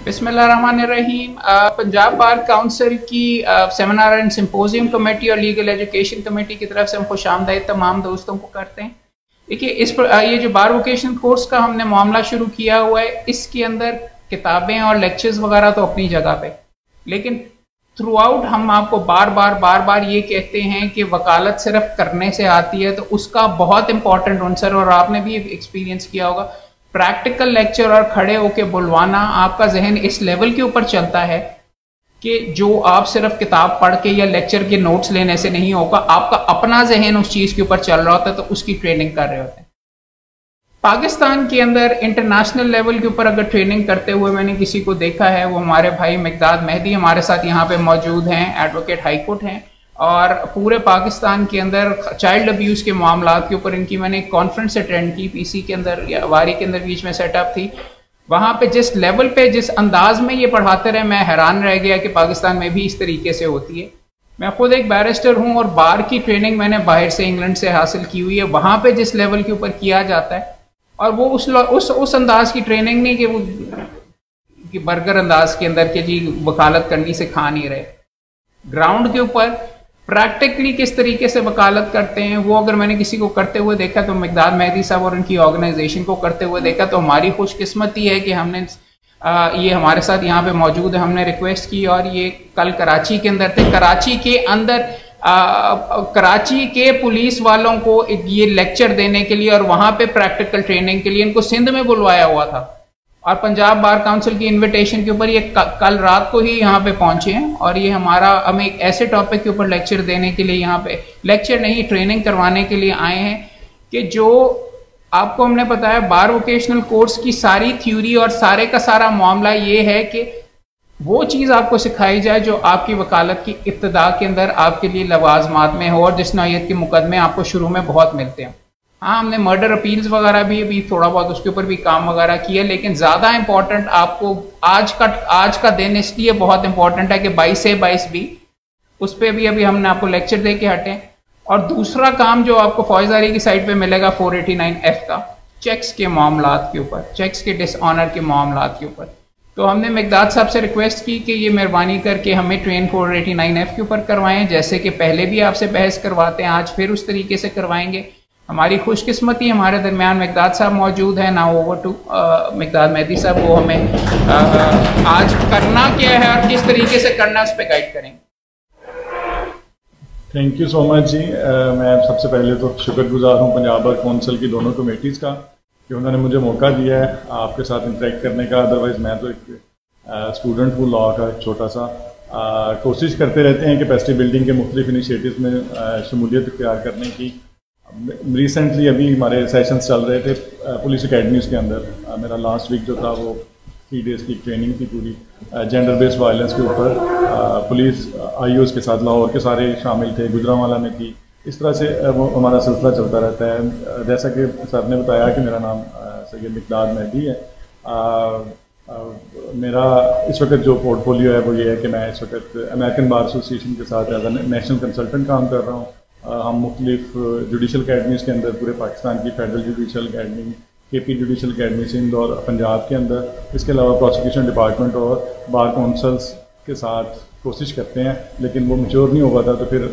बिस्मिल्लाहिर्रहमानिर्रहीम। Punjab bar council की seminar and symposium committee और लीगल एजुकेशन कमेटी की तरफ से हम खुशामदीद तमाम दोस्तों को करते हैं। देखिए, ये जो बार वोकेशनल कोर्स का हमने मामला शुरू किया हुआ है, इसके अंदर किताबें और लेक्चर्स वगैरह तो अपनी जगह पे, लेकिन थ्रू आउट हम आपको बार बार ये कहते हैं कि वकालत सिर्फ करने से आती है, तो उसका बहुत इंपॉर्टेंट आंसर, और आपने भी एक्सपीरियंस किया होगा, प्रैक्टिकल लेक्चर और खड़े होके बुलवाना। आपका जहन इस लेवल के ऊपर चलता है कि जो आप सिर्फ किताब पढ़ के या लेक्चर के नोट्स लेने से नहीं होगा, आपका अपना जहन उस चीज़ के ऊपर चल रहा होता है, तो उसकी ट्रेनिंग कर रहे होते हैं। पाकिस्तान के अंदर इंटरनेशनल लेवल के ऊपर अगर ट्रेनिंग करते हुए मैंने किसी को देखा है, वो हमारे भाई मिकदाद मेहदी हमारे साथ यहाँ पे मौजूद हैं, एडवोकेट हाई कोर्ट हैं, और पूरे पाकिस्तान के अंदर चाइल्ड अब्यूज़ के मामला के ऊपर इनकी मैंने एक कॉन्फ्रेंस अटेंड की, पीसी के अंदर या वारी के अंदर बीच में सेटअप थी। वहाँ पे जिस लेवल पे जिस अंदाज में ये पढ़ाते रहे, मैं हैरान रह गया कि पाकिस्तान में भी इस तरीके से होती है। मैं खुद एक बैरिस्टर हूँ और बार की ट्रेनिंग मैंने बाहर से इंग्लैंड से हासिल की हुई है। वहाँ पे जिस लेवल के ऊपर किया जाता है, और वो उस अंदाज की ट्रेनिंग नहीं कि वो कि बर्गर अंदाज के अंदर के जी वकालत करनी से खा नहीं रहे। ग्राउंड के ऊपर प्रैक्टिकली किस तरीके से वकालत करते हैं, वो अगर मैंने किसी को करते हुए देखा तो मिकदाद मेहदी साहब और उनकी ऑर्गेनाइजेशन को करते हुए देखा, तो हमारी खुशकिस्मती है कि हमने ये हमारे साथ यहाँ पे मौजूद है। हमने रिक्वेस्ट की और ये कल कराची के अंदर थे। कराची के अंदर कराची के पुलिस वालों को ये लेक्चर देने के लिए और वहाँ पे प्रैक्टिकल ट्रेनिंग के लिए इनको सिंध में बुलवाया हुआ था, और पंजाब बार काउंसिल की इनविटेशन के ऊपर ये कल रात को ही यहाँ पे पहुंचे हैं, और ये हमें एक ऐसे टॉपिक के ऊपर लेक्चर देने के लिए, यहाँ पे लेक्चर नहीं ट्रेनिंग करवाने के लिए आए हैं कि जो आपको हमने बताया बार वोकेशनल कोर्स की सारी थ्योरी और सारे का सारा मामला ये है कि वो चीज़ आपको सिखाई जाए जो आपकी वकालत की इब्तिदा के अंदर आपके लिए लवाजमात में हो, और जिस नौयत के मुकदमे आपको शुरू में बहुत मिलते हैं। हाँ, हमने मर्डर अपील्स वगैरह भी थोड़ा बहुत उसके ऊपर भी काम वगैरह किया, लेकिन ज़्यादा इंपॉर्टेंट आपको आज का दिन इसलिए बहुत इंपॉर्टेंट है कि 22 से 22 भी उस पर भी अभी हमने आपको लेक्चर दे के हटें। और दूसरा काम जो आपको फौजदारी की साइड पे मिलेगा 489F का, चेक्स के मामलात के ऊपर, चेक्स के डिसऑनर के मामलात के ऊपर। तो हमने मिकदाद साहब से रिक्वेस्ट की कि ये मेहरबानी करके हमें ट्रेन 489F के ऊपर करवाएं, जैसे कि पहले भी आपसे बहस करवाते हैं, आज फिर उस तरीके से करवाएंगे। हमारी खुशकिस्मती हमारे दरमियान मिकदाद साहब मौजूद हैं। Now over to Miqdad Mehdi साहब, वो हमें आज करना क्या है और किस तरीके से करना है उस पर गाइड करेंगे। थैंक यू सो मच जी। मैं सबसे पहले तो शुक्रगुजार हूँ पंजाब बार काउंसिल की दोनों कमेटीज़ का कि उन्होंने मुझे मौका दिया है आपके साथ इंटरेक्ट करने का। अदरवाइज़ मैं तो एक स्टूडेंट हूँ लॉ का, एक छोटा सा। कोशिश करते रहते हैं कैपेसिटी बिल्डिंग के मुख्तलिफ इनिशिएटिव्स में शमूलियत इख्तियार करने की। रिसेंटली अभी हमारे सेशंस चल रहे थे पुलिस अकेडमीज़ के अंदर। मेरा लास्ट वीक जो था वो 3 डेज़ की ट्रेनिंग थी पूरी जेंडर बेस्ड वायलेंस के ऊपर। पुलिस IOs के साथ लाहौर के सारे शामिल थे, गुजरांवाला में थी। इस तरह से वो हमारा सिलसिला चलता रहता है। जैसा कि सर ने बताया कि मेरा नाम सैयद मिकदाद मेहदी है। मेरा इस वक्त जो पोर्टफोलियो है वो ये है कि मैं इस वक्त अमेरिकन बार एसोसिएशन के साथ एज ए नेशनल कंसल्टेंट काम कर रहा हूँ। हम मुख्तलिफ जुडिशल अकेडमीज़ के अंदर पूरे पाकिस्तान की federal judicial academy, KP judicial academy Sindh और पंजाब के अंदर, इसके अलावा प्रोसिक्यूशन डिपार्टमेंट और बार काउंसिल्स के साथ कोशिश करते हैं, लेकिन वो मैच्योर नहीं हो पाता। तो फिर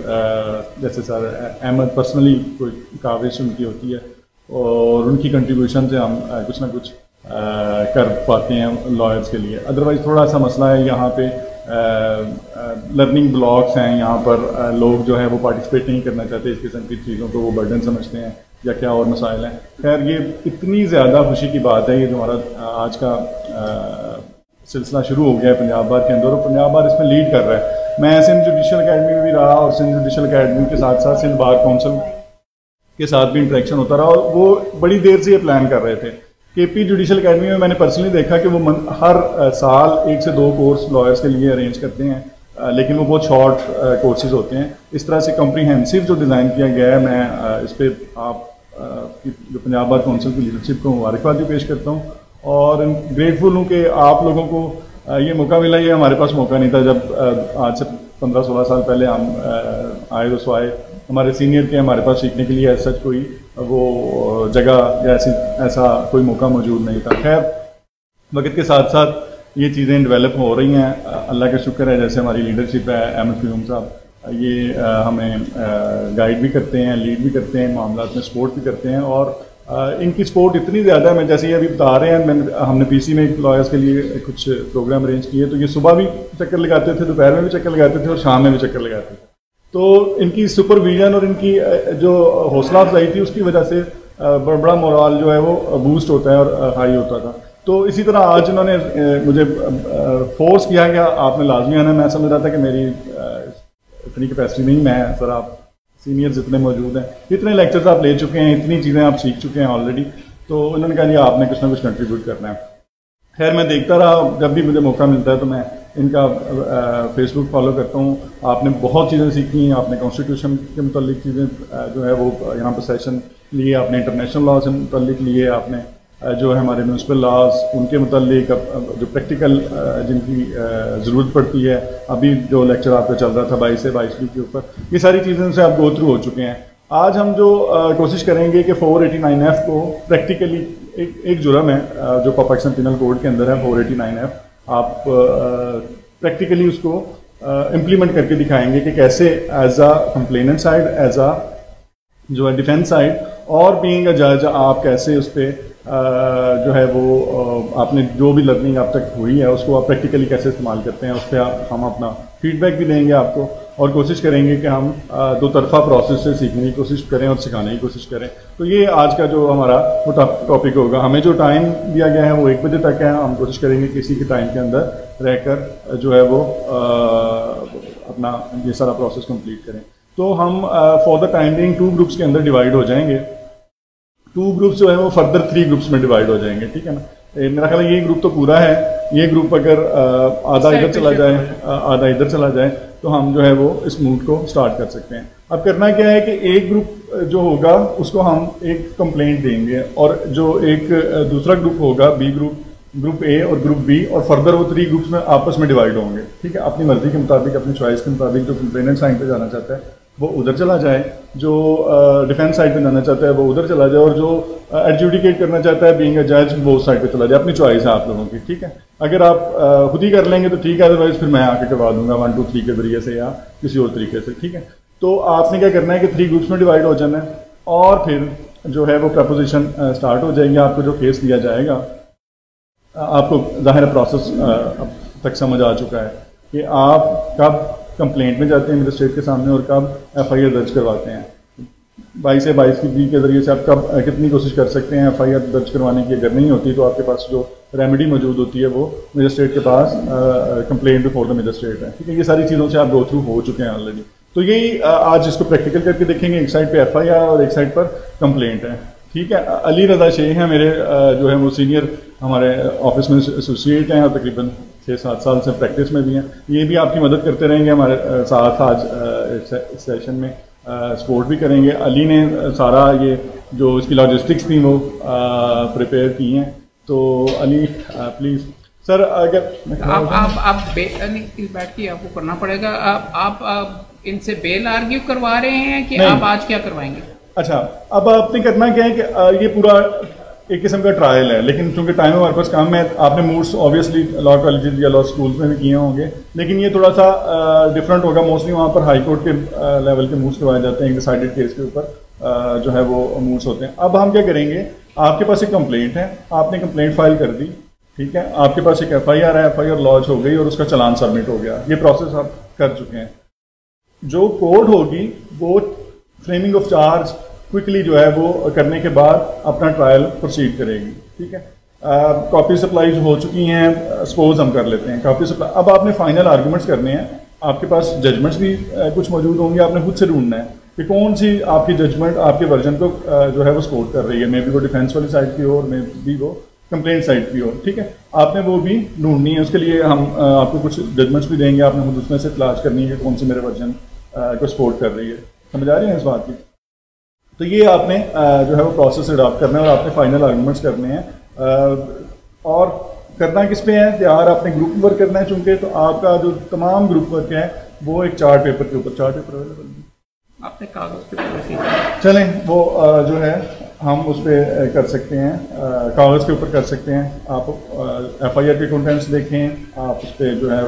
जैसे सर अहमद पर्सनली कोई काविश उनकी होती है और उनकी कंट्रीब्यूशन से हम कुछ ना कुछ कर पाते हैं लॉयर्स के लिए। अदरवाइज़ थोड़ा सा मसला है यहाँ पे, लर्निंग ब्लॉक्स हैं यहाँ पर। लोग जो है वो पार्टिसिपेट नहीं करना चाहते इस किस्म की चीज़ों को, वो बर्डन समझते हैं या क्या और मसाइल हैं। खैर, ये इतनी ज़्यादा खुशी की बात है, ये जो हमारा आज का सिलसिला शुरू हो गया है पंजाब बार के अंदर, और पंजाब बार इसमें लीड कर रहा है। मैं सिंध जुडिशल अकेडमी में भी रहा और सिंध जुडिशल अकेडमी के साथ साथ सिंध बार काउंसिल के साथ भी इंटरेक्शन होता रहा, और वो बड़ी देर से ये प्लान कर रहे थे। KP जुडिशल अकेडमी में मैंने पर्सनली देखा कि वो हर साल 1 से 2 कोर्स लॉयर्स के लिए अरेंज करते हैं, लेकिन वो बहुत शॉर्ट कोर्सेज होते हैं। इस तरह से कम्प्रीहेंसिव जो डिज़ाइन किया गया है, मैं इस पर आप जो पंजाब बार काउंसिल की लीडरशिप को मुबारकबाद भी पेश करता हूँ, और ग्रेटफुल हूँ कि आप लोगों को ये मौका मिला। ये हमारे पास मौका नहीं था जब आज से 15-16 साल पहले हम आए तो आए। हमारे सीनियर के हमारे पास सीखने के लिए ऐसा कोई वो जगह या ऐसा कोई मौका मौजूद नहीं था। खैर, वक्त के साथ साथ ये चीज़ें डेवलप हो रही हैं, अल्लाह का शुक्र है। जैसे हमारी लीडरशिप है, अहमद फ़यूम साहब, ये हमें गाइड भी करते हैं, लीड भी करते हैं, मामलात में सपोर्ट भी करते हैं। और इनकी सपोर्ट इतनी ज़्यादा है, मैं जैसे ये अभी बता रहे हैं, हमने पीसी में लॉयर्स के लिए कुछ प्रोग्राम अरेंज किए, तो ये सुबह भी चक्कर लगाते थे, दोपहर में भी चक्कर लगाते थे और शाम में भी चक्कर लगाते थे। तो इनकी सुपरविजन और इनकी जो हौसला अफजाई थी, उसकी वजह से बड़ा मोराल जो है वो बूस्ट होता है और हाई होता था। तो इसी तरह आज उन्होंने मुझे फोर्स किया कि आपने लाजमी आना। मैं समझ रहा था कि मेरी इतनी कैपेसिटी नहीं, मैं सर आप सीनियर जितने मौजूद हैं, इतने लेक्चर्स आप ले चुके हैं, इतनी चीज़ें आप सीख चुके हैं ऑलरेडी, तो उन्होंने कहा जी आपने कुछ ना कुछ कंट्रीब्यूट करना है। खैर मैं देखता रहा, जब भी मुझे मौका मिलता है तो मैं इनका फेसबुक फॉलो करता हूँ। आपने बहुत चीज़ें सीखी हैं, आपने कॉन्स्टिट्यूशन के मुतालिक चीज़ें जो है वो यहाँ पर सेशन लिए, आपने इंटरनेशनल लॉ से मुतालिक लिए, आपने जो है हमारे म्यूनसिपल लॉज उनके मुतालिक जो प्रैक्टिकल जिनकी ज़रूरत पड़ती है, अभी जो लेक्चर आपका चल रहा था 22 से 22 के ऊपर, ये सारी चीज़ें से आप गो थ्रू हो चुके हैं। आज हम जो कोशिश करेंगे कि 489F को प्रैक्टिकली एक जुर्म है जो पाकिस्तान पिनल कोड के अंदर है 489F, आप प्रैक्टिकली उसको इम्प्लीमेंट करके दिखाएंगे कि कैसे as a complainant side, as a जो है डिफेंस साइड और बीइंग अ जज आप कैसे उस पर जो है वो आपने जो भी लर्निंग अब तक हुई है उसको आप प्रैक्टिकली कैसे इस्तेमाल करते हैं, उस पर हम अपना फीडबैक भी देंगे आपको और कोशिश करेंगे कि हम दो तरफा प्रोसेस से सीखने की कोशिश करें और सिखाने की कोशिश करें। तो ये आज का जो हमारा वो टॉपिक होगा। हमें जो टाइम दिया गया है वो 1 बजे तक है। हम कोशिश करेंगे किसी के टाइम के अंदर रहकर जो है वो अपना ये सारा प्रोसेस कंप्लीट करें। तो हम for the time being 2 groups के अंदर डिवाइड हो जाएंगे। 2 ग्रुप्स जो है वो फर्दर 3 ग्रुप्स में डिवाइड हो जाएंगे, ठीक है ना। मेरा ख्याल है ये ग्रुप तो पूरा है, ये ग्रुप अगर आधा इधर चला जाए आधा इधर चला जाए तो हम जो है वो इस मूड को स्टार्ट कर सकते हैं। अब करना क्या है कि एक ग्रुप जो होगा उसको हम एक कंप्लेंट देंगे और जो एक दूसरा ग्रुप होगा बी ग्रुप ए और ग्रुप बी, और फर्दर वो 3 ग्रुप्स में आपस में डिवाइड होंगे, ठीक है। अपनी मर्जी के मुताबिक, अपनी चॉइस के मुताबिक जो कंप्लेनेंट साइड पे जाना चाहता है वो उधर चला जाए, जो डिफेंस साइड पे जाना चाहता है वो उधर चला जाए, और जो एडजुडिकेट करना चाहता है बीइंग अ जज वो साइड पे चला जाए। अपनी चॉइस है आप लोगों की, ठीक है। अगर आप खुद ही कर लेंगे तो ठीक है, अदरवाइज फिर मैं आके करवा दूंगा 1 2 3 के जरिए से या किसी और तरीके से, ठीक है। तो आपने क्या करना है कि 3 ग्रुप्स में डिवाइड हो जाना है और फिर जो है वो प्रपोजिशन स्टार्ट हो जाएंगे। आपको जो केस दिया जाएगा, आपको ज़ाहिर प्रोसेस अब तक समझ आ चुका है कि आप कब कंप्लेंट में जाते हैं मजिस्ट्रेट के सामने और कब FIR दर्ज करवाते हैं। 22 से 22 की बी के ज़रिए से आप कब कितनी कोशिश कर सकते हैं FIR दर्ज करवाने की। अगर नहीं होती तो आपके पास जो रेमेडी मौजूद होती है वो मजिस्ट्रेट के पास कंप्लेंट बिफोर द मजिस्ट्रेट है, ठीक है। ये सारी चीज़ों से आप गो थ्रू हो चुके हैं ऑलरेडी। तो यही आज इसको प्रैक्टिकल करके देखेंगे। एक साइड पे FIR और एक साइड पर कंप्लेंट है, ठीक है। अली रज़ा शेख हैं मेरे जो है वो सीनियर हमारे ऑफिस में एसोसिएट हैं और तकरीबन 6-7 साल से प्रैक्टिस में भी हैं। ये भी आपकी मदद करते रहेंगे हमारे साथ। आज इस सेशन में सपोर्ट भी करेंगे। अली ने सारा ये जो इसकी लॉजिस्टिक्स थी वो प्रिपेयर की हैं। तो अली प्लीज़ सर, अगर आप बैठ के आपको करना पड़ेगा। आप इनसे बेल आर्ग्यू करवा रहे हैं कि आप आज क्या करवाएंगे? अच्छा, अब आपने करना क्या है कि ये पूरा एक किस्म का ट्रायल है, लेकिन चूंकि टाइम हमारे पास कम है, आपने मूड्स ऑब्वियसली लॉ कॉलेजेस या लॉ स्कूल्स में भी किए होंगे, लेकिन ये थोड़ा सा डिफरेंट होगा। मोस्टली वहाँ पर हाई कोर्ट के लेवल के मूड्स करवाए जाते हैं, एक डिसाइडेड केस के ऊपर जो है वो मूड्स होते हैं। अब हम क्या करेंगे, आपके पास एक कंप्लेंट है, आपने कंप्लेंट फाइल कर दी, ठीक है। आपके पास एक FIR है, FIR लॉन्च हो गई और उसका चालान सबमिट हो गया। ये प्रोसेस आप कर चुके हैं। जो कोर्ट होगी वो फ्रेमिंग ऑफ चार्ज क्विकली जो है वो करने के बाद अपना ट्रायल प्रोसीड करेगी, ठीक है। कॉपी सप्लाईज हो चुकी हैं, सपोज हम कर लेते हैं कॉपी सप्लाई। अब आपने फाइनल आर्गूमेंट्स करने हैं, आपके पास जजमेंट्स भी कुछ मौजूद होंगे। आपने खुद से ढूंढना है कि कौन सी आपकी जजमेंट आपके वर्जन को जो है वो सपोर्ट कर रही है। मे बी वो डिफेंस वाली साइड की हो और मे बी वो कंप्लेंट साइड की हो, ठीक है। आपने वो भी ढूंढनी है। उसके लिए हम आपको कुछ जजमेंट्स भी देंगे, आपने खुद उसमें से तलाश करनी है कि कौन सी मेरे वर्जन को सपोर्ट कर रही है। समझ आ रही है इस बात की? तो ये आपने जो है वो प्रोसेस अडॉप्ट करना है और आपने फाइनल आर्गूमेंट्स करने हैं। और करना किस पे है, तैयार आपने ग्रुप वर्क करना है। चूंकि तो आपका जो तमाम ग्रुप वर्क है वो एक चार्ट पेपर के ऊपर, चार्ट पेपर अवेलेबल आपने कागज पे चलें वो जो है हम उस पर कर सकते हैं, कागज़ के ऊपर कर सकते हैं। आप FIR के कंटेंट्स देखें, आप उस पर जो है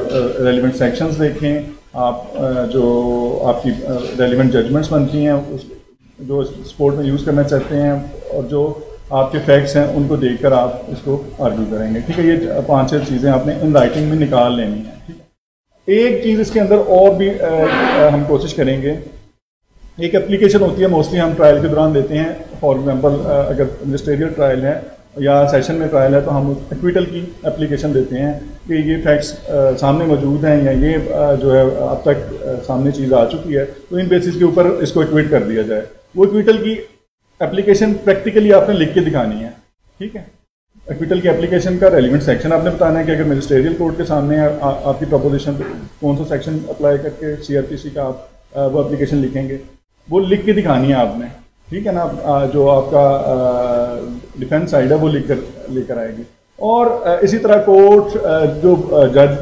रेलिवेंट सेक्शंस देखें, आप जो आपकी रेलिवेंट जजमेंट्स बनती हैं उस जो स्पोर्ट में यूज़ करना चाहते हैं, और जो आपके फैक्ट्स हैं उनको देखकर आप इसको आर्ग्यू करेंगे। ठीक है, ये 5-6 चीज़ें आपने इन राइटिंग में निकाल लेनी है। ठीक है, एक चीज़ इसके अंदर और भी हम कोशिश करेंगे। एक एप्लीकेशन होती है, मोस्टली हम ट्रायल के दौरान देते हैं। फॉर एग्जांपल अगर मिनिस्ट्रियल ट्रायल है या सेशन में ट्रायल है तो हम एक्विटल की एप्लीकेशन देते हैं कि ये फैक्ट्स सामने मौजूद हैं या ये जो है अब तक सामने चीज़ आ चुकी है, तो इन बेसिस के ऊपर इसको एक्विट कर दिया जाए। वो एक्विटल की एप्लीकेशन प्रैक्टिकली आपने लिख के दिखानी है। ठीक है, एक्विटल की एप्लीकेशन का रेलिवेंट सेक्शन आपने बताना है कि अगर मिनिस्ट्रियल कोर्ट के सामने आपकी प्रपोजिशन कौन सा सेक्शन अप्लाई करके CRPC का आप वो एप्लीकेशन लिखेंगे, वो लिख के दिखानी है आपने। ठीक है ना, जो आपका डिफेंस साइड है वो लेकर आएगी। और इसी तरह कोर्ट जो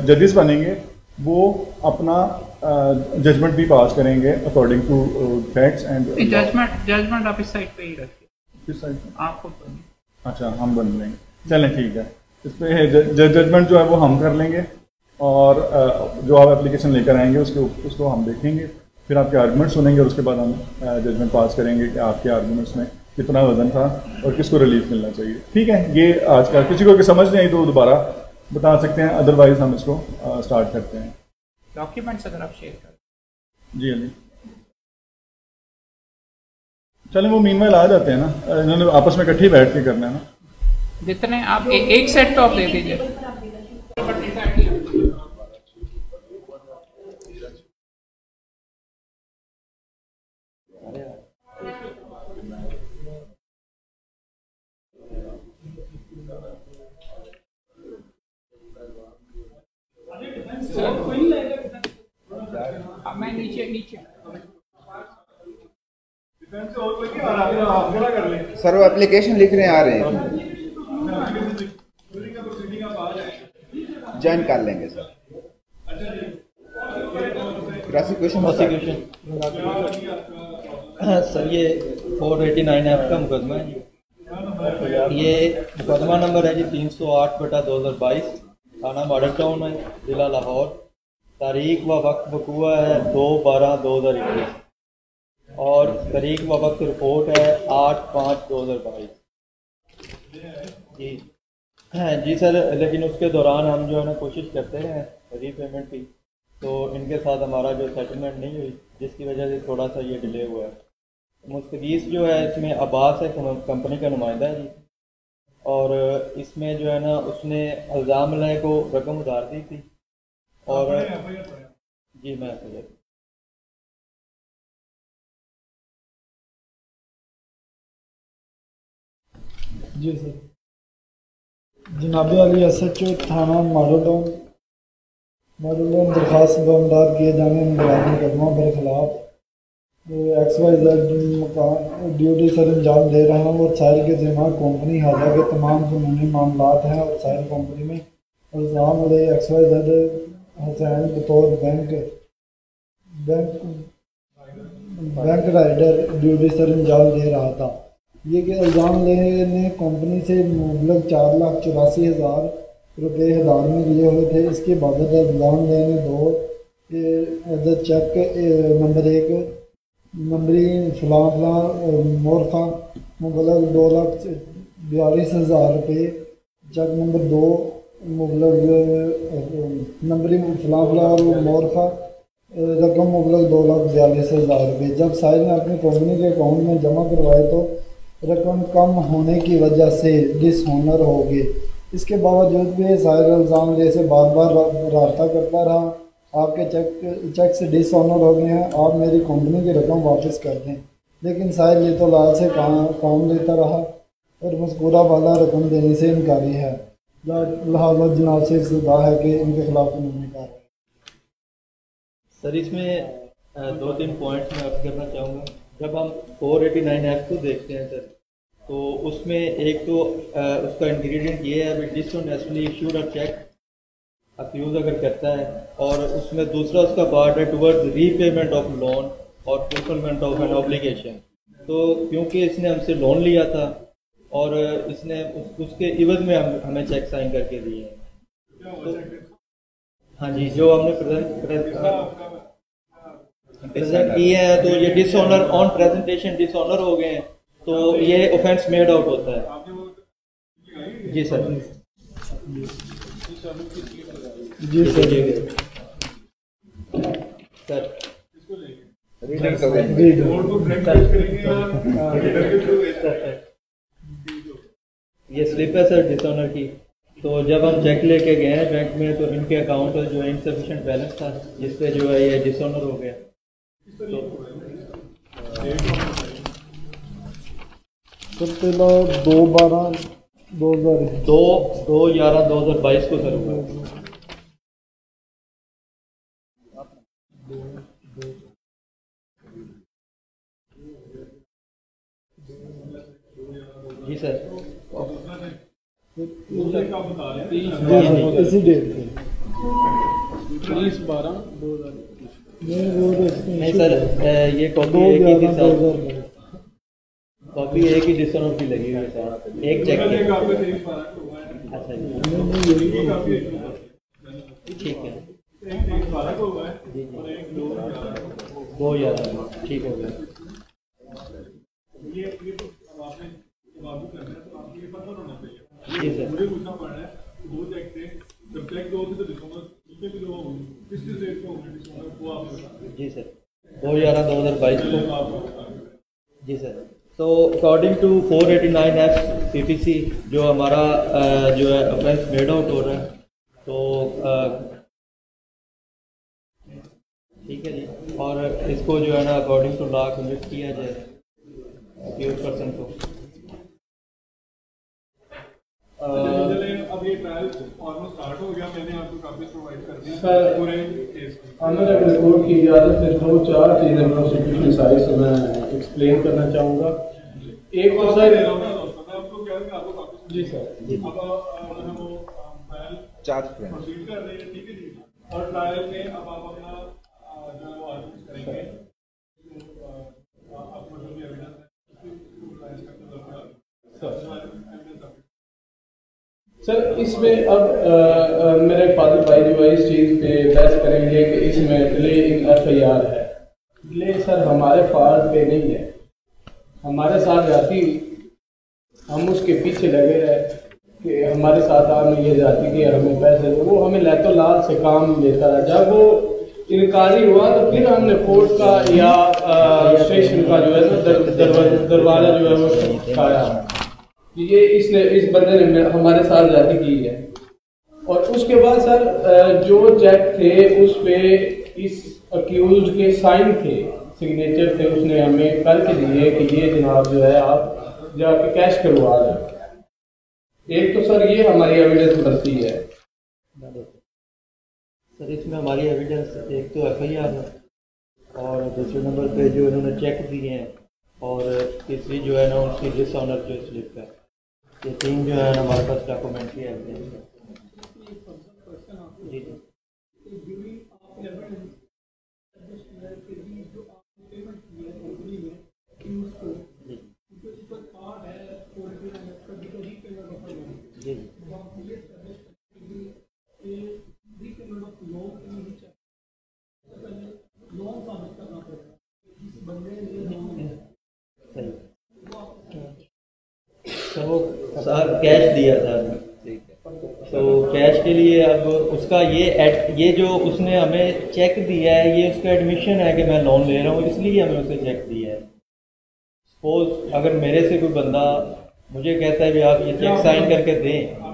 जजेस बनेंगे वो अपना जजमेंट भी पास करेंगे according to facts and judgement आप इस साइड पे ही रखिए। किस साइड पे? आपको अच्छा, हम बन लेंगे, चलें ठीक है। इस पर जजमेंट जो है वो हम कर लेंगे, और जो आप एप्लीकेशन लेकर आएंगे उसको हम देखेंगे, फिर आपके आर्गूमेंट सुनेंगे और उसके बाद हम जजमेंट पास करेंगे कि आपके आर्गूमेंट्स में कितना वजन था और किसको रिलीफ मिलना चाहिए। ठीक है, ये आज का किसी को समझ नहीं आई तो दोबारा बता सकते हैं, अदरवाइज हम इसको स्टार्ट करते हैं। डॉक्यूमेंट्स अगर आप शेयर करें। जी अली, चलें वो मीनवाइल आ जाते हैं ना, इन्होंने आपस में इकट्ठे बैठ के करना है ना। जितने आप एक सेट तो आप दे दीजिए। मैं नीचे सर वो एप्लीकेशन लिख रहे हैं, आ रहे हैं, ज्वाइन कर लेंगे सर। प्रोसिक्यूशन सर ये 489F का मुकदमा है। ये मुकदमा नंबर है जी 308/2022, थाना मॉडल टाउन है, जिला लाहौर। तारीख व वक्त वकूआ है 2/12/2021 और तारीख व वक्त रिपोर्ट है 8/5/2022। जी सर, लेकिन उसके दौरान हम जो है ना कोशिश करते हैं रीपेमेंट की, तो इनके साथ हमारा जो सेटलमेंट नहीं हुई, जिसकी वजह से थोड़ा सा ये डिले हुआ है। मुस्तगीस जो है इसमें अब्बास है, कंपनी का नुमाइंदा है जी, और इसमें जो है ना उसने इल्ज़ाम लगाए को रकम उधार दी थी। और जी मैं जी सर, जनाब अली SHO थाना मॉडल दरख्वास्त बमदार किए जाने मुकदमा बर खिलाफ XYZ मकान ड्यूटी सर अंजाम दे रहा हूँ और साहिल के ज़िम्मा कंपनी हाजा के तमाम कानूनी मामलात हैं, और साहिल कंपनी में इल्ज़ाम XYZ हुसैन बतौर बैंक राइडर ड्यूटी सर अंजाम दे रहा था। ये कि इल्ज़ाम लेने कंपनी से मुबलग 4,84,000 रुपये हदार में लिए हुए थे। इसके बाबत इल्ज़ाम लेने दो कि चेक नंबर 1 नंबरी फलां मोरखा मुबलग 2,42,000 रुपये, चेक नंबर 2 मुबलग नंबरी फलां और मोरखा रकम मुबलग 2,42,000 रुपये। जब साहिल ने अपनी कंपनी के अकाउंट में जमा करवाए तो रकम कम होने की वजह से डिसऑनर हो गए। इसके बावजूद भी साहिल इल्ज़ाम ले से बार बार रब्ता करता रहा, आपके चेक से डिसऑनर हो गए हैं, आप मेरी कंपनी की रकम वापस कर दें। लेकिन साहिल ये तो लाल से काम लेता रहा और मज़कूरा वाला रकम देने से इनकारी है। लिहाजा जनाब से इस्तदा है कि इनके खिलाफ कानूनी कार्रवाई। सर इसमें 2-3 पॉइंट्स मैं अर्ज करना चाहूँगा। जब हम 489F को देखते हैं सर, तो उसमें एक तो उसका इंग्रेडिएंट ये है dishonestly issued a cheque accused अगर करता है, और उसमें दूसरा उसका पार्ट है टुवर्ड्स रीपेमेंट ऑफ लोन और फुलफिलमेंट ऑफ एन ऑब्लिगेशन। तो क्योंकि इसने हमसे लोन लिया था और इसने उसके इवज में हमें चेक साइन करके दिए हैं। तो हाँ जी, जो हमने प्रेजेंट किए हैं, तो ये डिसऑनर ऑन प्रेजेंटेशन डिसऑनर हो गए हैं, तो ये ऑफेंस मेड आउट होता है। जी sir. Ji sir. Sir reading तो ये स्लिप है सर डिसऑनर की। तो जब हम चेक लेके गए हैं बैंक में, तो इनके अकाउंट जो है इनसफिशिएंट बैलेंस था, जिससे जो है ये डिसऑनर हो गया। तो सर पहला 2/11/2022 को सर हुआ। जी सर। इसी डेट पे 30/12/2000 नहीं सर, ये कॉपी एक ही थी सर, कॉपी एक ही डिसऑनर की लगी हुई है सर, एक चेक की। अच्छा जी, ठीक है जी जी, 2000 ठीक हो गया। जी सर। जी सर, 2/11/2022 को। जी सर। तो अकॉर्डिंग टू 489 F CPC जो हमारा जो है ऑफेंस मेड आउट हो रहा है, तो ठीक है जी, और इसको जो है ना अकॉर्डिंग टू लॉ कन्विक्ट किया जाए अक्यूज्ड पर्सन को। अब ये ट्रायल ऑलमोस्ट स्टार्ट हो गया, मैंने आपको काफी प्रोवाइड कर दिया पूरे केस में। ऑनरेबल कोर्ट की इजाज़त से 4 चीज़ें प्रोसिक्यूशन साइड से मैं एक्सप्लेन करना चाहूँगा। एक तो सर आपको क्या आपको काफी जी सर, अब वो ट्रायल चार्ज प्रोसीड कर रहे हैं, ठीक है जी, और ट्रायल में अब आप अपना जो है वो आर्ग्यूमेंट करेंगे, आपको जो भी एविडेंस है सर इसमें अब मेरे फादर भाई जो है इस चीज़ पे बहस करेंगे कि इसमें डिले इन FIR है। डिले सर हमारे फॉल्ट पे नहीं है, हमारे साथ जाती हम उसके पीछे लगे रहे कि हमारे साथ आपने ये जाती कि हमें पैसे दो, वो हमें लैतो लाल से काम लेता रहा। जब वो इनकारी हुआ तो फिर हमने कोर्ट का या स्टेशन का जो है ना दरवाजा जो है वो खटकाया। ये इसने इस बंदे ने हमारे साथ जाती की है। और उसके बाद सर जो चेक थे उस पे इस अक्यूज के साइन थे, सिग्नेचर थे, उसने हमें करके दिए कि ये जनाब जो है आप जाके कैश करवा लें। एक तो सर ये हमारी एविडेंस बनती है सर, इसमें हमारी एविडेंस एक तो FIR है, और दूसरे नंबर पे जो इन्होंने चेक दिए हैं, और तीसरी जो है ना उनकी डिसऑनर जो स्लिप है। ये 3 जो है ना हमारे पास डॉक्यूमेंट्री एविडेंस है। जी जी। सर कैश दिया था, तो कैश के लिए अब उसका ये जो उसने हमें चेक दिया है, ये उसका एडमिशन है कि मैं लोन ले रहा हूँ, इसलिए हमें उसे चेक दिया है। सपोज अगर मेरे से कोई बंदा मुझे कहता है भी आप ये चेक साइन करके दें,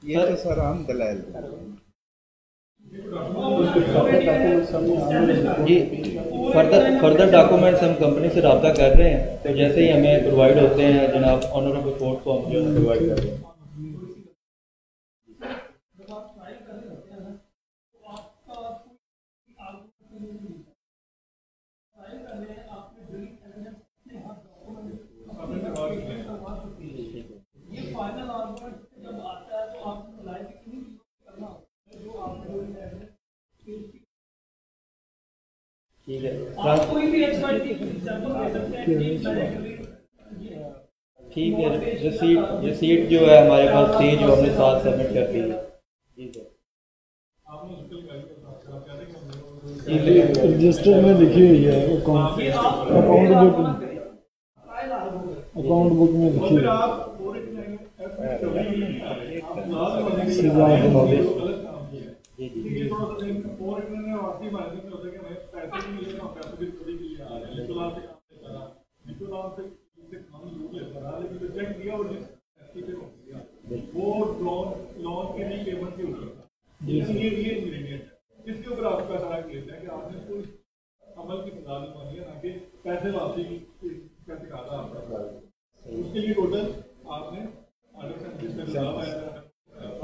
ये तो सर हम दलाल जी। फर्दर डॉक्यूमेंट्स हम कंपनी से रब्ता कर रहे हैं, तो जैसे ही हमें प्रोवाइड होते हैं जनाब ऑनरेबल कोर्ट को हम जो है प्रोवाइड कर रहे हैं। ठीक है, ठीक है। रसीद जो है हमारे पास थी, जो हमने साथ सबमिट कर दी है। ठीक है, रजिस्टर में लिखी हुई है, अकाउंट बुक में लिखी हुई इसके ऊपर आपका सारा केस है कि आपने कोई अमल की सजा नहीं मानी है, ना कि पैसे वापसी का तकाजा आपका। उसके लिए टोटल आपने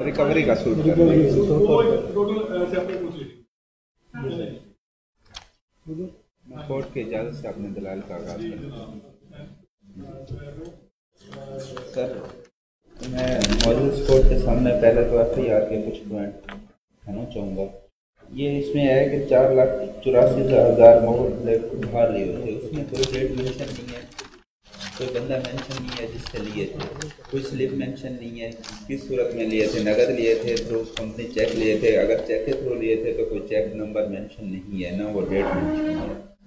रिकवरी का सूट टोटल सेपरेट कुछ लीजिए। कोर्ट की इजाज़त से अपने दलाल का आगाज सर, मैं मौजूद कोर्ट के सामने पहले तो FIR के कुछ पॉइंट कहना चाहूँगा। ये इसमें है कि 4,84,000 मोबाइल उधार लिए हुए थे, उसमें कोई डेट मेंशन नहीं है, कोई बंदा मेंशन नहीं है जिससे लिए थे, कोई स्लिप मेंशन नहीं है किस सूरत में लिए थे, नगद लिए थे, थ्रू कंपनी चेक लिए थे, अगर चेक के थ्रू लिए थे तो कोई चेक नंबर मेंशन नहीं है, ना वो डेट मेंशन है।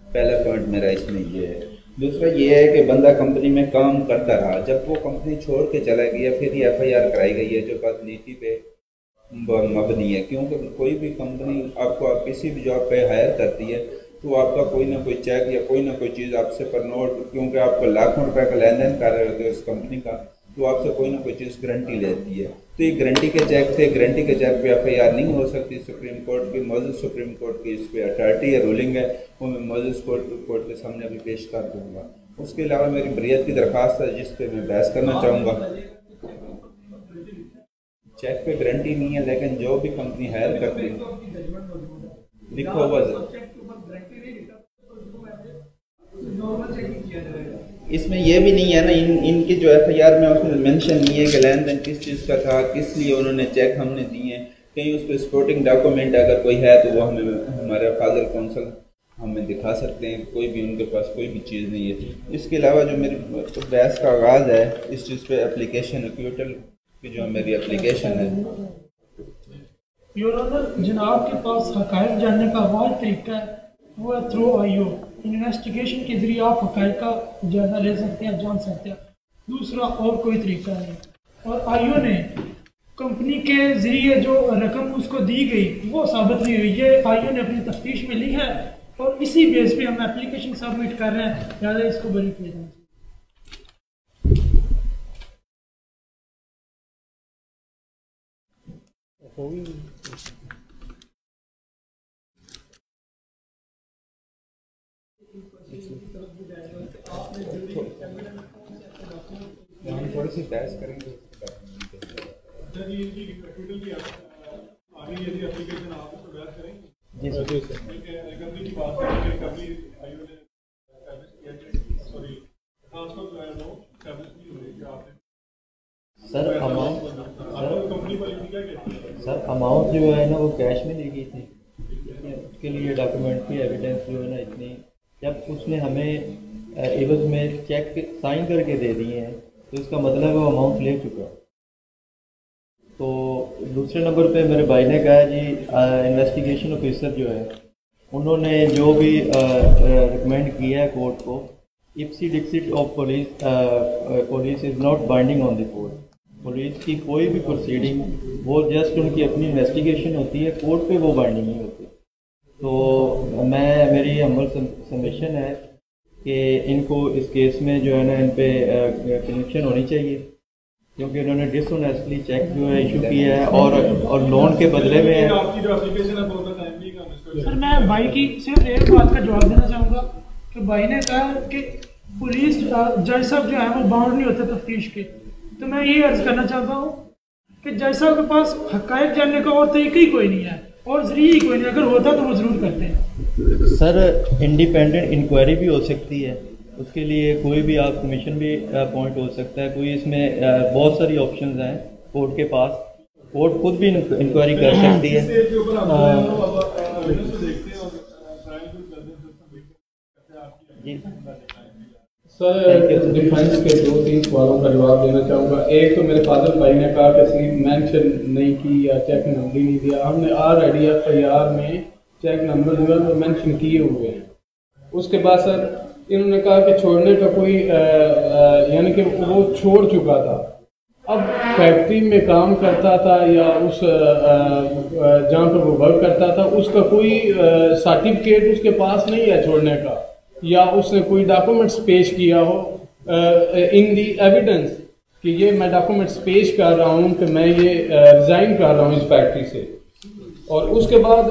पहला पॉइंट मेरा इसमें ये है। दूसरा ये है कि बंदा कंपनी में काम करता रहा, जब वो कंपनी छोड़ के चला गया फिर ये FIR कराई गई है, जो बदनीति पे मबनी है। क्योंकि कोई भी कंपनी आपको किसी भी जॉब पे हायर करती है तो आपका कोई ना कोई चेक या कोई ना कोई चीज़ आपसे पर नोट, क्योंकि आपको लाखों रुपए का लेन देन कर रहे होते हैं उस कंपनी का, तो आपसे कोई ना कोई चीज़ गारंटी लेती है। तो ये गारंटी के चेक थे, गारंटी के चेक पे FIR नहीं हो सकती। सुप्रीम कोर्ट की मौजूद सुप्रीम कोर्ट की इस पर अथॉरिटी है, रूलिंग है, वो मैं मौजूद कोर्ट के सामने अभी पेश कर दूँगा। उसके अलावा मेरी बरियत की दरख्वास्त है जिस पर मैं बहस करना चाहूँगा। चेक पे गारंटी नहीं है, लेकिन जो भी कंपनी हायर करती है लिखो हुआ इसमें यह भी नहीं है ना, इनकी जो FIR में उसमें मेंशन नहीं है कि लेन देन किस चीज़ का था, किस लिए उन्होंने चेक हमने दिए हैं। कहीं उस पर सपोर्टिंग डॉक्यूमेंट अगर कोई है तो वो हमें हमारे फाजिल कौंसल हमें दिखा सकते हैं, कोई भी उनके पास कोई भी चीज़ नहीं है। इसके अलावा जो मेरी बहस का आगाज़ है इस चीज़ पे एप्लीकेशन एक्यूटल की जो मेरी एप्लीकेशन है, योर ऑनर, जनाब के पास हक़ाइक़ जानने का वाहिद तरीका है वो है थ्रू IO। इन्वेस्टिगेशन के ज़रिए आप हक़ाइक़ का जायज़ा ले सकते हैं, जान सकते हैं, दूसरा और कोई तरीका नहीं। और IO ने कंपनी के ज़रिए जो रकम उसको दी गई वो साबित नहीं हुई, ये IO ने अपनी तफ्तीश में ली है और इसी बेस पे हम एप्लीकेशन सबमिट कर रहे हैं, ज़्यादा इसको बरी किया जाए। हम थोड़ी सी बहस करेंगे। जी सर, अमाउंट जो है ना वो कैश में दी गई थी, उसके लिए डॉक्यूमेंट्री एविडेंस जो है ना इतनी, जब उसने हमें एवज में चेक साइन करके दे दिए हैं तो इसका मतलब है वो अमाउंट ले चुका। तो दूसरे नंबर पे मेरे भाई ने कहा जी इन्वेस्टिगेशन ऑफिसर जो है उन्होंने जो भी रिकमेंड किया है कोर्ट को, ipse dixit of police is not binding on the court. Police की कोई भी प्रोसीडिंग वो जस्ट उनकी अपनी इन्वेस्टिगेशन होती है, कोर्ट पे वो बाइंडिंग नहीं होती। तो मेरी हम्बल सबमिशन है कि इनको इस केस में जो है ना इन पे कनेक्शन होनी चाहिए, क्योंकि उन्होंने डिसऑनेस्टली चेक जो है इशू किया है और लोन के बदले में। सर मैं भाई की सिर्फ एक बात का जवाब देना चाहूँगा कि भाई ने कहा कि पुलिस जज साहब जो है वो बाउंड नहीं होते तफ्तीश के, तो मैं ये अर्ज करना चाहता हूँ कि जज साहब के पास हक़ाइक़ जानने का और तरीका ही कोई नहीं है और ज़रिए ही कोई नहीं, अगर होता तो वो ज़रूर करते हैं। सर इंडिपेंडेंट इंक्वायरी भी हो सकती है, उसके लिए कोई भी आप कमीशन भी अपॉइंट हो सकता है, कोई इसमें बहुत सारी ऑप्शंस हैं कोर्ट के पास, कोर्ट खुद भी इंक्वायरी कर सकती है। जी सर, डिफेंस के 2-3 सवालों का जवाब देना चाहूँगा। एक तो मेरे फादर भाई ने कहा कि सिर्फ मेंशन नहीं की या चेक नंबर ही नहीं दिया। हमने ऑलरेडी FIR में चेक नंबर जो है वो मेंशन किए हुए हैं। उसके बाद सर इन्होंने कहा कि छोड़ने का कोई यानी कि वो छोड़ चुका था, अब फैक्ट्री में काम करता था या उस जहाँ पर वो वर्क करता था उसका कोई सर्टिफिकेट उसके पास नहीं है छोड़ने का, या उसने कोई डॉक्यूमेंट्स पेश किया हो इन दी एविडेंस कि ये मैं डॉक्यूमेंट्स पेश कर रहा हूँ कि मैं ये रिज़ाइन कर रहा हूँ इस फैक्ट्री से। और उसके बाद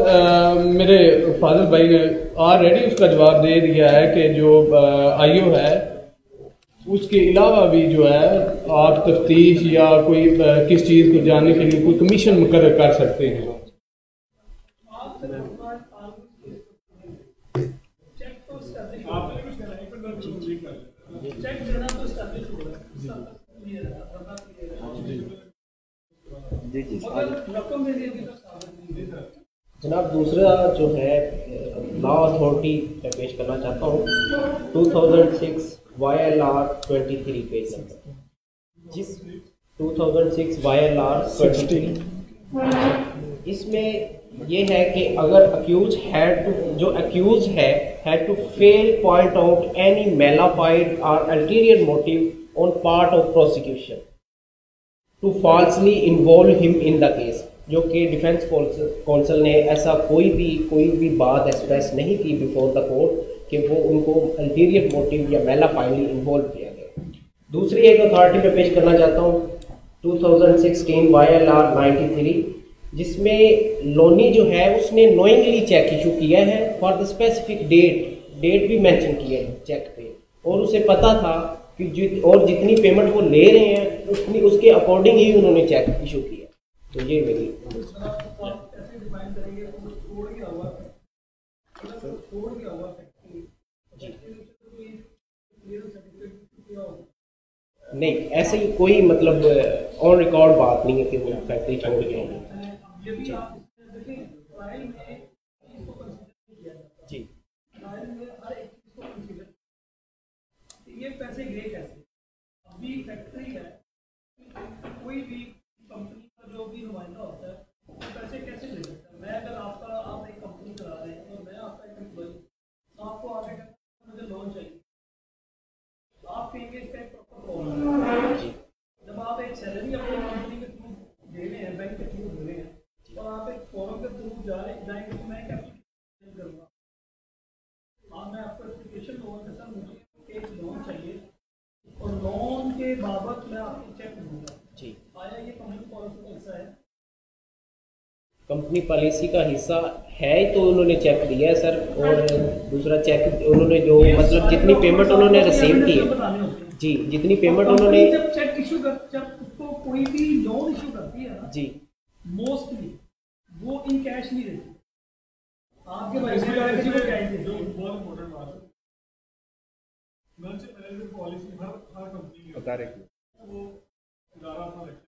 मेरे फादर भाई ने ऑलरेडी उसका जवाब दे दिया है कि जो IO है उसके अलावा भी जो है आप तफ्तीश या कोई किस चीज़ को जानने के लिए कोई कमीशन मुकर्रर कर सकते हैं। जी जी जनाब, दूसरा जो है लॉ अथॉरिटी पे पेश करना चाहता हूँ 2006 YLR 23 पेज नंबर, जिस 2006 YLR 23 इसमें ये है कि अगर accused had to fail point out any malafide or ulterior motive on part of prosecution to falsely involve him in the case, जो कि डिफेंस कौंसल ने ऐसा कोई भी बात एक्सप्रेस नहीं की बिफोर द कोर्ट कि वो उनको अल्टीरियर मोटिव या मेलाफाइडली इन्वॉल्व किया गया। दूसरी एक अथॉरिटी पे पेश करना चाहता हूँ 2016 YLR 93, जिसमें लोनी जो है उसने नोइंगली चेक इशू किया है फॉर द स्पेसिफिक डेट भी मेंशन किया है चेक पे, और उसे पता था कि जितनी पेमेंट वो ले रहे हैं उसके अकॉर्डिंग ही उन्होंने चेक इशू किया। तो ये मेरी नहीं, ऐसे ही कोई मतलब ऑन रिकॉर्ड बात नहीं है कि वो फैक्ट्री छोड़ के जी। ये पैसे गए कैसे? अभी फैक्ट्री है, कोई भी कंपनी का जो भी नुमाइंदा होता है वो पैसे कैसे ले सकता है? मैं अगर आप एक कंपनी चला रहे हैं और मैं आपका एक एम्प्लॉई, आपको आगे मुझे लोन चाहिए, तो आप कहेंगे इसका एक प्रॉपर फॉर्म। जब आप एक सैलरी अपनी कंपनी के थ्रू दे रहे हैं, बैंक के थ्रू दे रहे हैं, और आप एक फॉर्म के थ्रू जाएंगे तो मैं क्या करूँगा? मैं आपको एप्लीकेशन लोन के साथ मुझे एक लोन चाहिए और लोन के बाबत मैं आपको चेक दूंगा जी। आया ये कंपनी पॉलिसी का हिस्सा है? कंपनी पॉलिसी का हिस्सा है तो उन्होंने चेक दिया है सर, और दूसरा चेक उन्होंने जो मतलब जितनी पेमेंट उन्होंने रिसीव की है जी, जितनी पेमेंट उन्होंने जब चेक इशू जब उसको कोई भी लोन इशू करती है ना जी, मोस्टली वो इन कैश नहीं देती। आपके भाई से किसी को कैश देते हैं। बहुत इंपॉर्टेंट बात है, मैनेजमेंट पॉलिसी हर कंपनी की बता रहे वो इदारा अपना रखते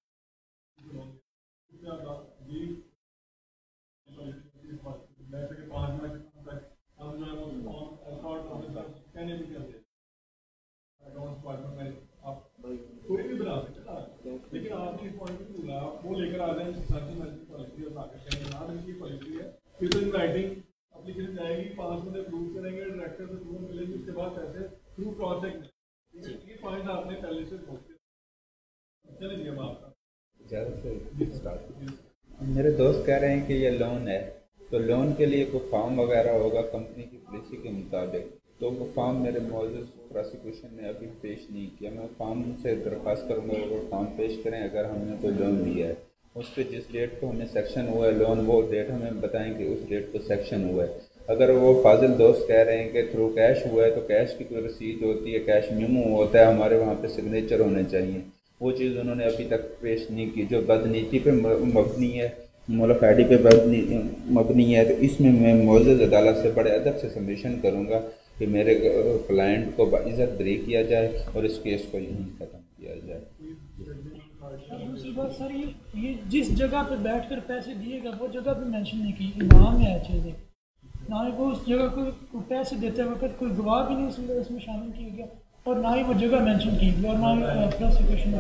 कोई भी बना सकते ना, लेकिन आपने इस पॉइंट पे बोला वो लेकर आ जाए साथी मैनेजमेंट पॉलिसी और ताकत की पॉलिसी है, फिर तो इन राइटिंग एप्लीकेशन जाएगी, 5 बंदे अप्रूव करेंगे, डायरेक्टर से अप्रूवल मिलेगी, उसके बाद पैसे थ्रू प्रोजेक्ट ये पॉइंट आपने पहले से चलेंगे। हम आपका मेरे दोस्त कह रहे हैं कि ये लोन है, तो लोन के लिए कोई फॉर्म वगैरह होगा कंपनी की पॉलिसी के मुताबिक, तो वो फॉर्म मेरे मौजूद प्रोसिक्यूशन ने अभी पेश नहीं किया। मैं फॉर्म से दरख्वास्त करूँगा वो फॉर्म पेश करें अगर हमने कोई लोन लिया है, उस पर जिस डेट को हमें सेक्शन हुआ है लोन, वो डेट हमें बताएं कि उस डेट को सेक्शन हुआ है। अगर वो फाजिल दोस्त कह रहे हैं कि थ्रू कैश हुआ है, तो कैश की कोई रसीद होती है, कैश मेमो होता है, हमारे वहाँ पे सिग्नेचर होने चाहिए, वो चीज़ उन्होंने अभी तक पेश नहीं की, जो बदनीति पे मबनी है, मुलाफाडी पे मबनी है। तो इसमें मैं मौजूद अदालत से बड़े अदब से सबमिशन करूँगा कि मेरे क्लाइंट को बाइज़्ज़त बरी किया जाए और इस केस को यहीं ख़त्म किया जाए। दूसरी बात सर, ये जिस जगह पे बैठकर पैसे दिएगा वो जगह भी मेंशन नहीं की, इमाम है चीज़ें ना ही वो उस जगह को पैसे देते वक्त कोई गवाह भी नहीं इसमें शामिल किया गया, और ना ही वो जगह मेंशन की गई, और ना ही प्रोसिक्यूशन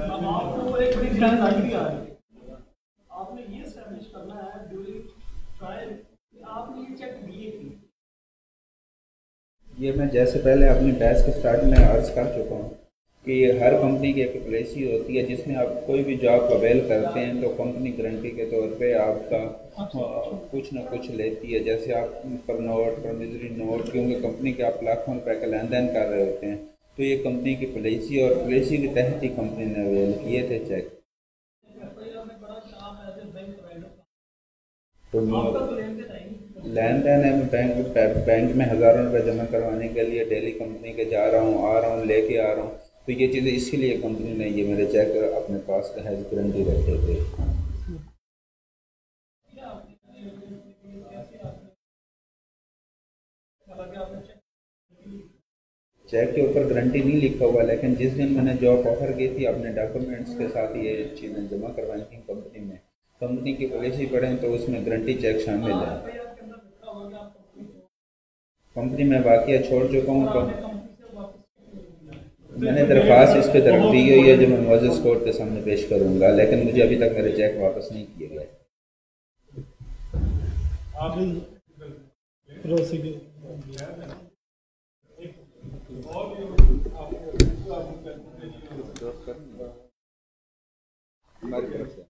आपने ये एस्टैब्लिश करना है ड्यूरिंग ट्रायल आपने ये चेक दिए थे। ये मैं जैसे पहले अपनी बहस के स्टार्ट में अर्ज कर चुका हूँ कि हर कंपनी की एक पॉलिसी होती है जिसमें आप कोई भी जॉब अवेल करते हैं तो कंपनी गारंटी के तौर पे आपका कुछ ना कुछ लेती है, जैसे आप पर नोट, प्रॉमिसरी नोट, क्योंकि कंपनी के आप लाखों रुपए का लेन देन कर रहे होते हैं, तो ये कंपनी की पॉलिसी और पॉलिसी के तहत ही कंपनी ने अवेल किए थे चेक। तो लेन देन है, मैं बैंक में हज़ारों रुपये जमा करवाने के लिए डेली कंपनी के जा रहा हूँ, आ रहा हूँ, लेके आ रहा हूँ, तो ये चीज़ें इसीलिए कंपनी ने ये मेरे चेक अपने पास हैज गारंटी रखे थे। चेक के ऊपर गारंटी नहीं लिखा हुआ, लेकिन जिस दिन मैंने जॉब ऑफर की थी अपने डॉक्यूमेंट्स के साथ ये चीज़ें जमा करवाई थी कंपनी में, कंपनी की पॉलिसी पढ़ें तो उसमें गारंटी चेक शामिल है। कंपनी में वाकया छोड़ चुका हूँ, तो मैंने दरख्वास्त इस पर दर्ज दी हुई है जो मैं मौजूद कोर्ट के सामने पेश करूँगा, लेकिन मुझे अभी तक मेरे चेक वापस नहीं किए गए। हमारी तरफ से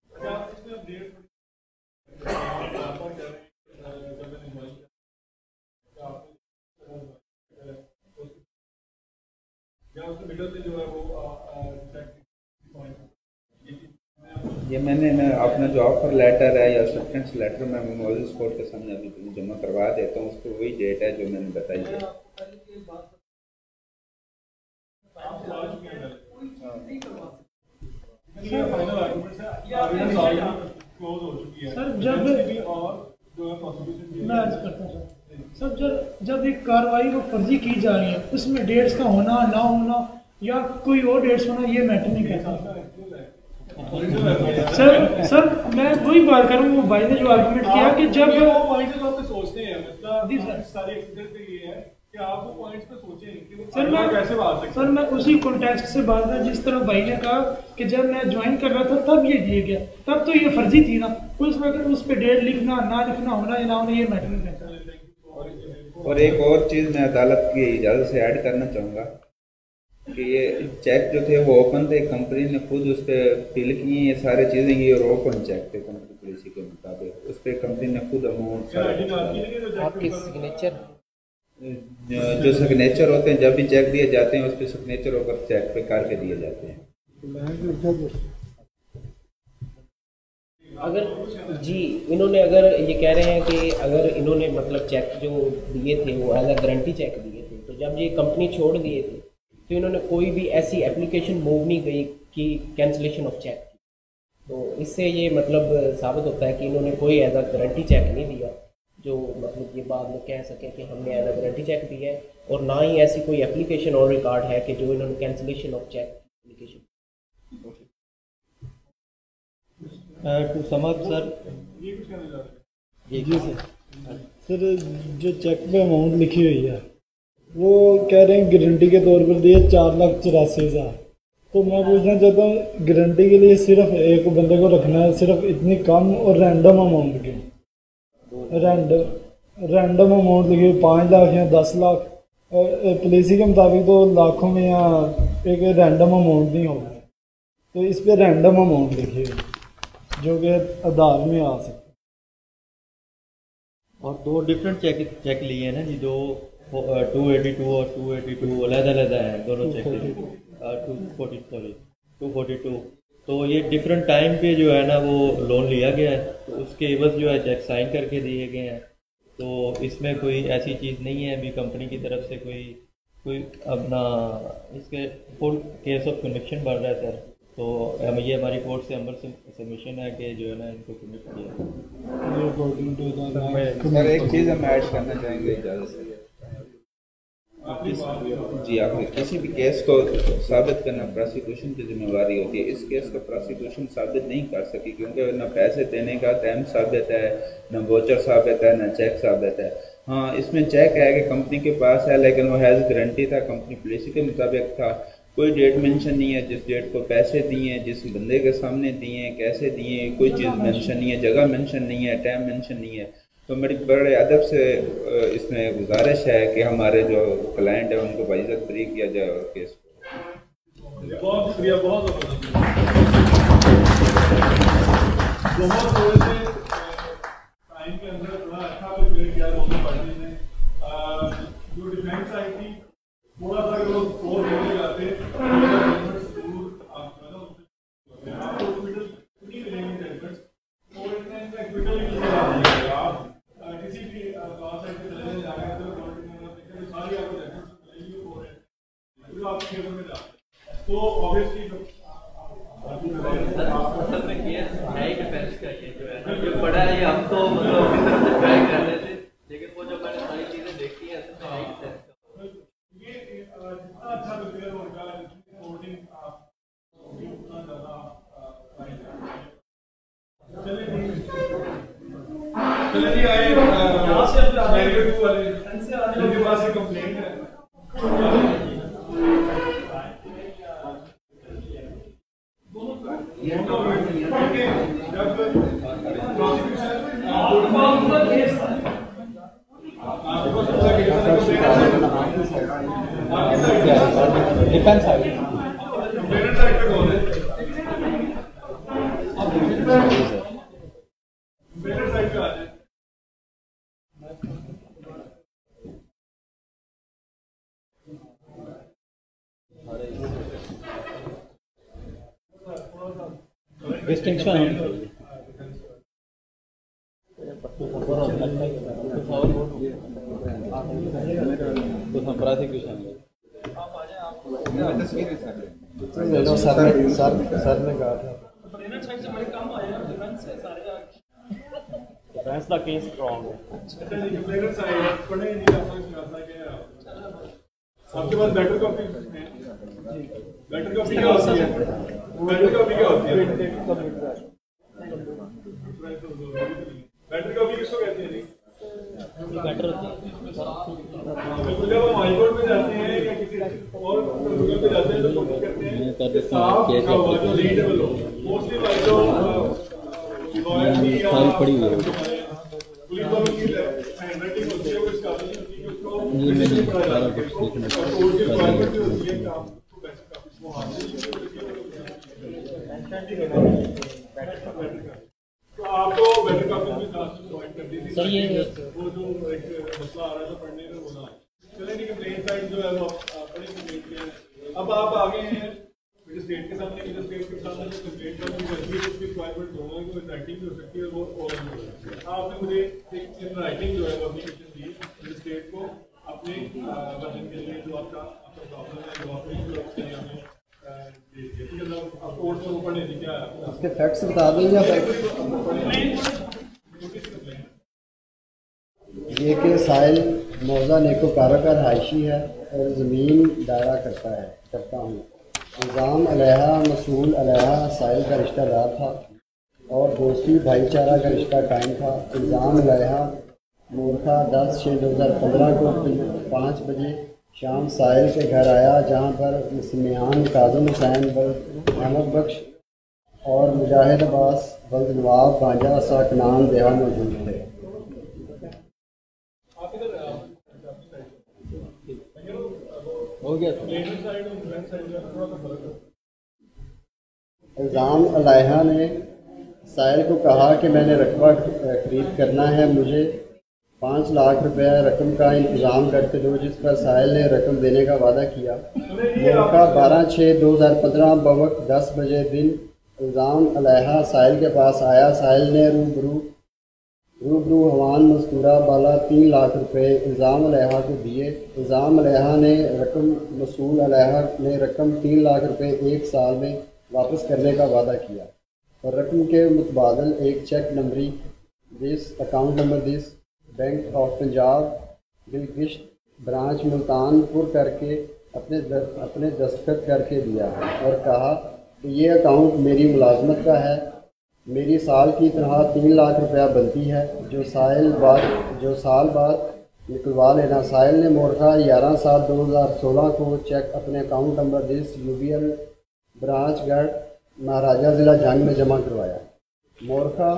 ये मैंने अपना जो ऑफर लेटर है या एक्सेप्टेंस लेटर मैं मौजूद कोर्ट के सामने अभी जमा करवा देता हूँ, उस पर वही डेट है जो मैंने बताई है। सर जब मैं अर्ज करता हूँ सर, जब एक कार्रवाई वो फर्जी की जा रही है उसमें डेट्स का होना ना होना या कोई और डेट्स होना ये मैटर नहीं करता। सर मैं वही बात कर रहा हूँ, वो भाई ने जो आर्गुमेंट किया कि जब सोचते हैं मतलब सारे एक्सीडेंट पे ये है कि आप वो पॉइंट्स पे सोचें कि सर मैं उसी कॉन्टेक्स्ट से बात है जिस तरह भाई ने कहा कि जब मैं ज्वाइन कर रहा था तब ये दिया गया, तब तो ये फर्जी थी ना, उस वक्त उस पर डेट लिखना ना लिखना होना या ना होना ये मैटर नहीं करता। और एक और चीज़ मैं अदालत की इजाज़त से ऐड करना चाहूँगा कि ये चेक जो थे वो ओपन थे, कंपनी ने खुद उस पर फिल किए ये सारी चीज़ें, ये और ओपन चेक थे कंपनी पॉलिसी के मुताबिक, उस पर कंपनी ने खुद अमाउंट आपके सिग्नेचर जो सिग्नेचर होते हैं जब भी चेक दिए जाते हैं उस पर सिग्नेचर होकर चेक पे करके दिए जाते हैं। अगर जी इन्होंने अगर ये कह रहे हैं कि अगर इन्होंने मतलब चेक जो दिए थे वो एज अ गारंटी चेक दिए थे, तो जब ये कंपनी छोड़ दिए थे तो इन्होंने कोई भी ऐसी एप्लीकेशन मूव नहीं गई कि कैंसिलेशन ऑफ चेक, तो इससे ये मतलब साबित होता है कि इन्होंने कोई एज अ गारंटी चेक नहीं दिया जो मतलब ये बाद में कह सके कि हमने एज अ गारंटी चेक दिया है, और ना ही ऐसी कोई एप्लीकेशन और रिकॉर्ड है कि जो इन्होंने cancellation of cheque application. To sum up sir, ji sir जो चेक पे अमाउंट लिखी हुई है वो कह रहे हैं गारंटी के तौर पर दिए 4,84,000, तो मैं पूछना चाहता हूँ गारंटी के लिए सिर्फ एक बंदे को रखना है, सिर्फ इतनी कम और रैंडम अमाउंट की रैंडम अमाउंट लिखी 5 लाख या 10 लाख, और पॉलिसी के मुताबिक तो लाखों में या एक रैंडम अमाउंट नहीं होगा, तो इस पर रैंडम अमाउंट लिखी है जो कि आधार में आ सकता है। और दो डिफरेंट चेक लिए हैं ना जी, जो 282 और 282 अलग है दोनों चेक, 242, तो ये डिफरेंट टाइम पे जो है ना वो लोन लिया गया है, तो उसके एवज जो है चेक साइन करके दिए गए हैं, तो इसमें कोई ऐसी चीज़ नहीं है अभी कंपनी की तरफ से कोई अपना इसके फुल केस ऑफ कन्विक्शन बढ़ रहा है सर, तो ये हमारी कोर्ट से अमर सबमिशन है कि जो है ना इनको कमिट किया। सर एक चीज़ हम ऐड करना चाहेंगे इजाज़त से, जी आप किसी भी केस को साबित करना प्रोसिक्यूशन की जिम्मेवारी होती है, इस केस को प्रोसिक्यूशन साबित नहीं कर सकी क्योंकि न पैसे देने का टाइम साबित है, न वोचर साबित है, न चेक साबित है। हाँ, इसमें चेक है कि कंपनी के पास है, लेकिन वो हैज़ गारंटी था, कंपनी पॉलिसी के मुताबिक था। कोई डेट मेंशन नहीं है, जिस डेट को पैसे दिए हैं, जिस बंदे के सामने दिए हैं, कैसे दिए हैं, कोई चीज़ मेंशन नहीं है, जगह मेंशन नहीं है, टाइम मेंशन नहीं है। तो मेरी बड़े अदब से इसमें गुजारिश है कि हमारे जो क्लाइंट है उनको बाइज़्ज़त फ्री किया जाए और केस बहुत शुक्रिया, बहुत टाइम के अंदर थोड़ा अच्छा प्रिपेयर किया दोनों पार्टी ने। जो डिफेंस आई थी थोड़ा सा जो स्कोर लेने जाते किसी भी साइड पे चले जाएगा तो सारी आपको आप खेल में जाते तो ऑब्वियसली असल में केस है ही डिफेंस का, ये जो है जो बड़ा है ये हम तो मतलब अपनी तरफ से ट्राई कर रहे थे, लेकिन वो जो मैंने सारी चीज़ें देखी हैं असल में है ही डिफेंस का। ये जितना अच्छा प्रिपेयर होगा, जितनी कोडिंग उतना ज़्यादा चले जी आए यहाँ से वाले उनके पास एक कंप्लेंट है। डिफेंस है डिस्टिंक्शन सर ने कहा था डिफेंस का केस स्ट्रॉन्ग है। आपके पास बेटर कॉपी बेटर कॉपी क्या होती है? बेटर कॉपी क्या होती है? बेटर कॉपी किसको कहते हैं? बेटर होती है जब हम हाई कोर्ट में जाते हैं या किसी और ट्रिब्यूनल पे जाते हैं तो कोशिश करते हैं कि साफ लिखा हुआ जो रीडेबल हो। मोस्टली भाई जो लॉयर की या पुलिस वालों की हैंडराइटिंग होती है वो इस काबिल नहीं होती कि उसको फिजिकली पढ़ा जा सके। कोर्ट की रिक्वायरमेंट जो होती है काम को बेस्ट काफी वो हासिल तो आपको बेटर कॉपी भी प्रोवाइड कर दी थी सर। ये वो जो एक मसला आ रहा था पढ़ने में बोला चले नहीं कंप्लेंट साइड जो है वो बड़ी कंप्लेंट किया है। अब आप आगे हैं मजिस्ट्रेट के सामने, मजिस्ट्रेट के सामने जो कंप्लेंट का भी करती है उसकी रिक्वायरमेंट होगा कि वो राइटिंग भी हो सकती है वो और आपने मुझे एक इन राइटिंग जो है वो एप्लीकेशन दी मजिस्ट्रेट को अपने वर्जन के लिए जो आपका प्रॉब्लम है जो आपने उसके फैक्ट्स बता दें या ये कि साहिल मौजा नेकोकारा का रहायशी है और ज़मीन दायरा करता हूँ। निज़ाम अलैहा मसूल अलैहा साहिल का रिश्तेदार था और दोस्ती भाईचारा का रिश्ता कायम था। इल्ज़ाम अलैहा मोरखा 10/6/2015 को 5 बजे शाम साहिल के घर आया, जहाँ पर मुसलमान काज़म हुसैन अहमद बख्श और मुजाहिद अब्बास बल्द नवाब भांजा साकनान देहा मौजूद थे। हो गया इल्ज़ाम अलैहा ने साहिल को कहा कि मैंने रकबा खरीद करना है, मुझे 5 लाख रुपए रकम का इंतज़ाम करके दो, जिस पर साहिल ने रकम देने का वादा किया। मौका 12/6/2015 बवक्त 10 बजे दिन इल्ज़ाम अलैहा साहिल के पास आया। साहिल ने रूबरू हवान मज़कूरा बाला 3 लाख रुपए इल्ज़ाम अलैहा को दिए। इल्ज़ाम अलैहा ने मसूल अलैहा ने रकम 3 लाख रुपए 1 साल में वापस करने का वादा किया और रकम के मुतबादल एक चेक नंबरी account number bank of Punjab गिलगिश्त ब्रांच मुल्तानपुर करके अपने दस्तखत करके दिया और कहा कि ये अकाउंट मेरी मुलाजमत का है, मेरी साल की तनख्वाह 3 लाख रुपया बनती है, जो साल बाद निकलवा लेना। साहिल ने मोरखा 11/7/2016 को चेक अपने account number this UBL branch गढ़ महाराजा ज़िला जंग में जमा करवाया। मोरखा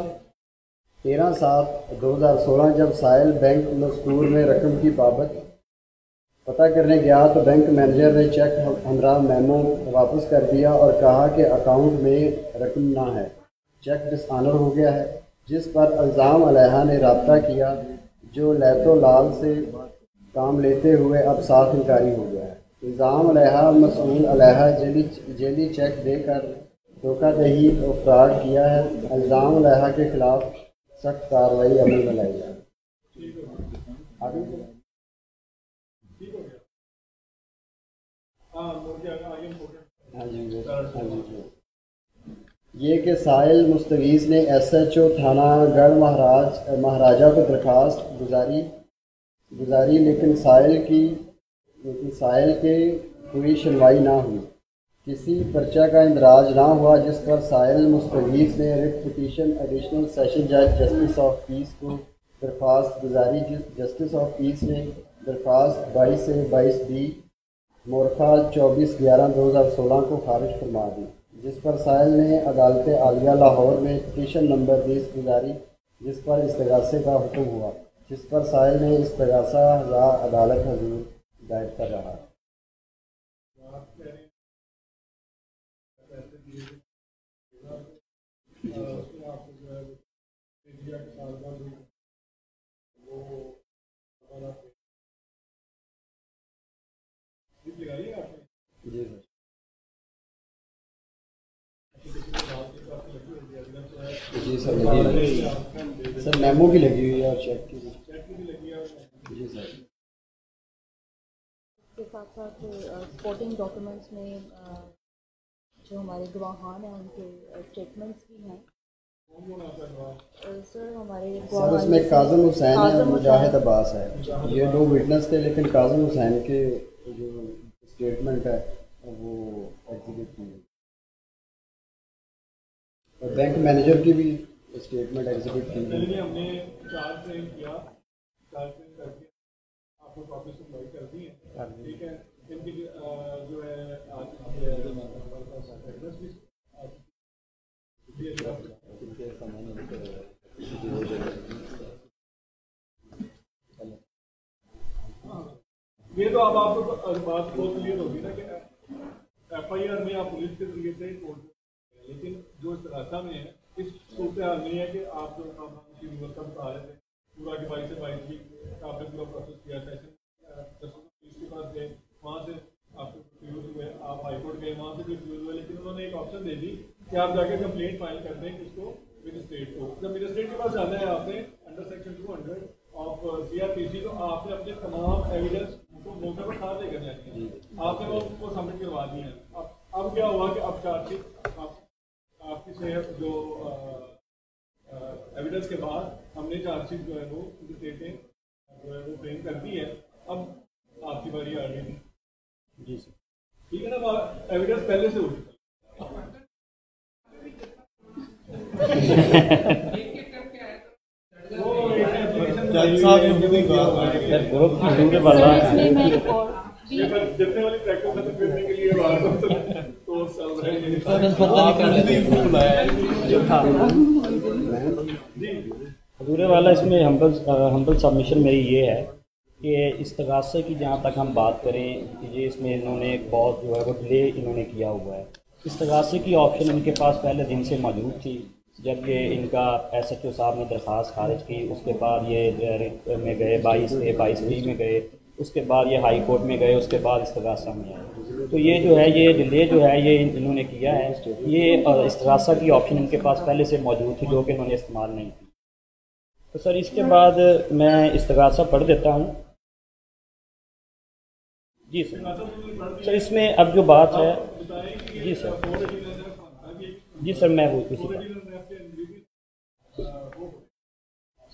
13/7/2016 जब साहिल बैंक मज़कूर में रकम की बाबत पता करने गया तो बैंक मैनेजर ने चेक हमरा मेमो वापस कर दिया और कहा कि अकाउंट में रकम ना है, चेक डिसऑनर हो गया है, जिस पर इल्ज़ाम अलैहा ने रब्ता किया जो लैतो लाल से काम लेते हुए अब साफ इनकारी हो गया है। इल्ज़ाम अलैहा मसूल अलैहा जेली चेक देकर धोखाधही और फ्रॉड किया है। इल्ज़ाम अलैहा के खिलाफ सख्त कार्रवाई अमल में लाई जाए। हाँ जी। ये कि साहिल मुस्तगीस ने SHO थाना गढ़ महाराजा को दरख्वास्त गुजारी लेकिन साहिल के कोई सुनवाई ना हुई। किसी पर्चा का इंदराज ना हुआ जिस पर साहिल मुस्तगीस ने रिट पिटीशन एडिशनल सेशन जज जस्टिस ऑफ पीस को दरख्वास्त गुजारी। जस्टिस ऑफ पीस ने दरख्वास्त 22 से 22B मोरखा 24/11/2016 को खारिज फरमा दी, जिस पर साहिल ने अदालत आलिया लाहौर में पिटीशन नंबर 20 गुजारी जिस पर इस्तगासे का हुक्म हुआ, जिस पर साहिल ने इस्तगासा अदालत हजूर दायर कर रहा। जी सर लगी सर मेमो भी लगी हुई है और चेक की भी। जी सर इसके साथ साथ सपोर्टिंग डॉक्यूमेंट्स में जो हमारे गवाहान हैं उनके स्टेटमेंट्स भी हैं सर। हमारे सर उसमें काज़म हुसैन है, मुजाहिद अब्बास है, ये दो विटनेस थे, लेकिन काज़म हुसैन के जो स्टेटमेंट है वो एग्जीक्यूट की गई और बैंक मैनेजर की भी स्टेटमेंट एग्जीक्यूट की गई। हमने चार्ज फ्रेम किया, चार्ज फ्रेम करके आपको कॉपी सप्लाई कर दी है, ठीक है। इनकी जो है ये तो अब आपको बात बहुत क्लियर होगी ना कि FIR में आप पुलिस के जरिए से कोर्ट में, लेकिन जो इस्तगासा में है इस सूरत हाल नहीं है कि आप जो यूनिवर्स का बता रहे थे पूरा के 22 से 22 आपने पूरा प्रोसेस किया, सेशन पुलिस के पास गए, वहाँ से आपको रिफ्यूज हुए, आप हाईकोर्ट गए, वहाँ से भी रिफ्यूज हुए, लेकिन उन्होंने एक ऑप्शन दे दी कि आप जाके कंप्लेंट फाइल कर दें किसको, मजिस्ट्रेट को। जब मजिस्ट्रेट के पास जाना है आपने अंडर सेक्शन 200 ऑफ CRPC, तो आपने अपने तमाम एविडेंस को मौके पर साथ लेकर जानी है, आपने वो सबमिट करवा दी है। अब क्या हुआ कि अब चार्जशीट आपकी से जो एविडेंस के बाद हमने चार्जशीट जो है वो मजिस्ट्रेट जो है वो फ्रेम कर दी है। अब आपकी बारी आ गई। जी सर ठीक है ना, एविडेंस पहले से उठी जितने वाली प्रैक्टिस खत्म करने के लिए तो अधूरे वाला इसमें हम्बल सबमिशन मेरी ये है कि इस्तगासे की जहाँ तक हम बात करें ये इसमें इन्होंने एक बहुत जो है वो डिले इन्होंने किया हुआ है। इस्तगासे की ऑप्शन इनके पास पहले दिन से मौजूद थी, जब ये इनका SHO साहब ने दरख्वास्त खारिज की, उसके बाद ये में गए 22B में गए, उसके बाद ये हाई कोर्ट में गए, उसके बाद इस्तगासा में आए। तो ये जो है ये डिले जो है ये इन्होंने किया है, ये इस्तगासा की ऑप्शन इनके पास पहले से मौजूद थी जो कि इन्होंने इस्तेमाल नहीं की। तो सर इसके बाद मैं इस्तगासा पढ़ देता हूँ। जी सर इसमें अब जो बात है जी सर मैं वो इसी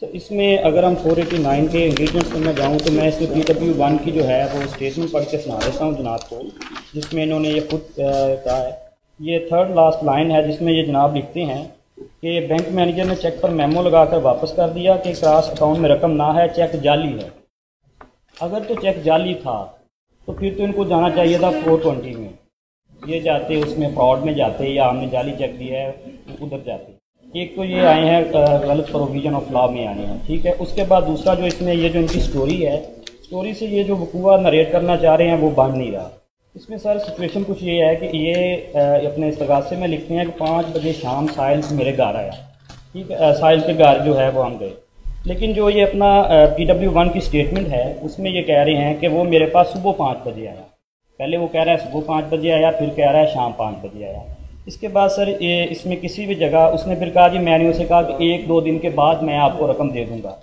सर इसमें अगर हम 489 के इंग्रेडिएंट्स में मैं जाऊँ तो मैं इसमें PW1 की जो है वो स्टेटमेंट पढ़ के सुना देता हूँ जनाब को, जिसमें इन्होंने ये खुद कहा है। ये थर्ड लास्ट लाइन है जिसमें ये जनाब लिखते हैं कि बैंक मैनेजर ने चेक पर मेमो लगाकर वापस कर दिया कि क्रॉस अकाउंट में रकम ना है, चेक जाली है। अगर तो चेक जाली था तो फिर तो इनको जाना चाहिए था 420 में, ये जाते उसमें फ्रॉड में जाते या हमने जाली चेक दिया है उधर जाते। एक तो ये आए हैं गलत प्रोविज़न ऑफ लॉ में आए हैं, ठीक है। उसके बाद दूसरा जो इसमें ये जो इनकी स्टोरी है, स्टोरी से ये जो वकूआ नरेट करना चाह रहे हैं वो बन नहीं रहा। इसमें सर सिचुएशन कुछ ये है कि ये अपने इस्तगासे में लिखते हैं कि 5 बजे शाम साहिल से मेरे घर आया, ठीक है। साहिल के घर जो है वो हम गए, लेकिन जो ये अपना PW1 की स्टेटमेंट है उसमें ये कह रहे हैं कि वो मेरे पास सुबह 5 बजे आया। पहले वो कह रहा है सुबह 5 बजे आया, फिर कह रहा है शाम 5 बजे आया। इसके बाद सर ये इसमें किसी भी जगह उसने फिर कहा जी, मैंने उसे कहा कि 1-2 दिन के बाद मैं आपको रकम दे दूँगा।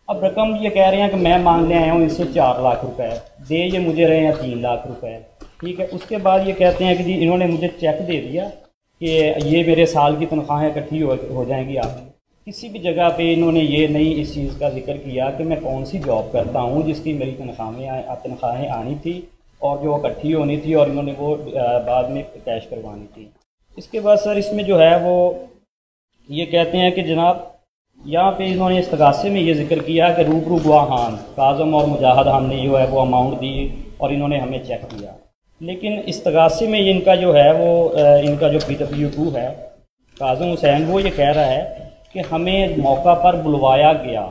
अब रकम ये कह रहे हैं कि मैं मांगने आया हूँ इससे 4 लाख रुपए, दे ये मुझे रहे हैं 3 लाख रुपए, ठीक है। उसके बाद ये कहते हैं कि जी इन्होंने मुझे चेक दे दिया कि ये मेरे साल की तनख्वाहें इकट्ठी हो जाएंगी आपकी। किसी भी जगह पे इन्होंने ये नहीं इस चीज़ का जिक्र किया कि मैं कौन सी जॉब करता हूँ जिसकी मेरी तनख्वाहें आनी थी और जो इकट्ठी होनी थी और इन्होंने वो बाद में कैश करवानी थी। इसके बाद सर इसमें जो है वो ये कहते हैं कि जनाब यहाँ पे इन्होंने इस्तगासे में ये जिक्र किया कि रूबरू गवाहान काज़म और मुजाहिद हमने जो है वो अमाउंट दी और इन्होंने हमें चेक दिया। लेकिन इस्तगासे में इनका जो है वो इनका जो PW2 है काज़म हुसैन, वो ये कह रहा है कि हमें मौका पर बुलवाया गया।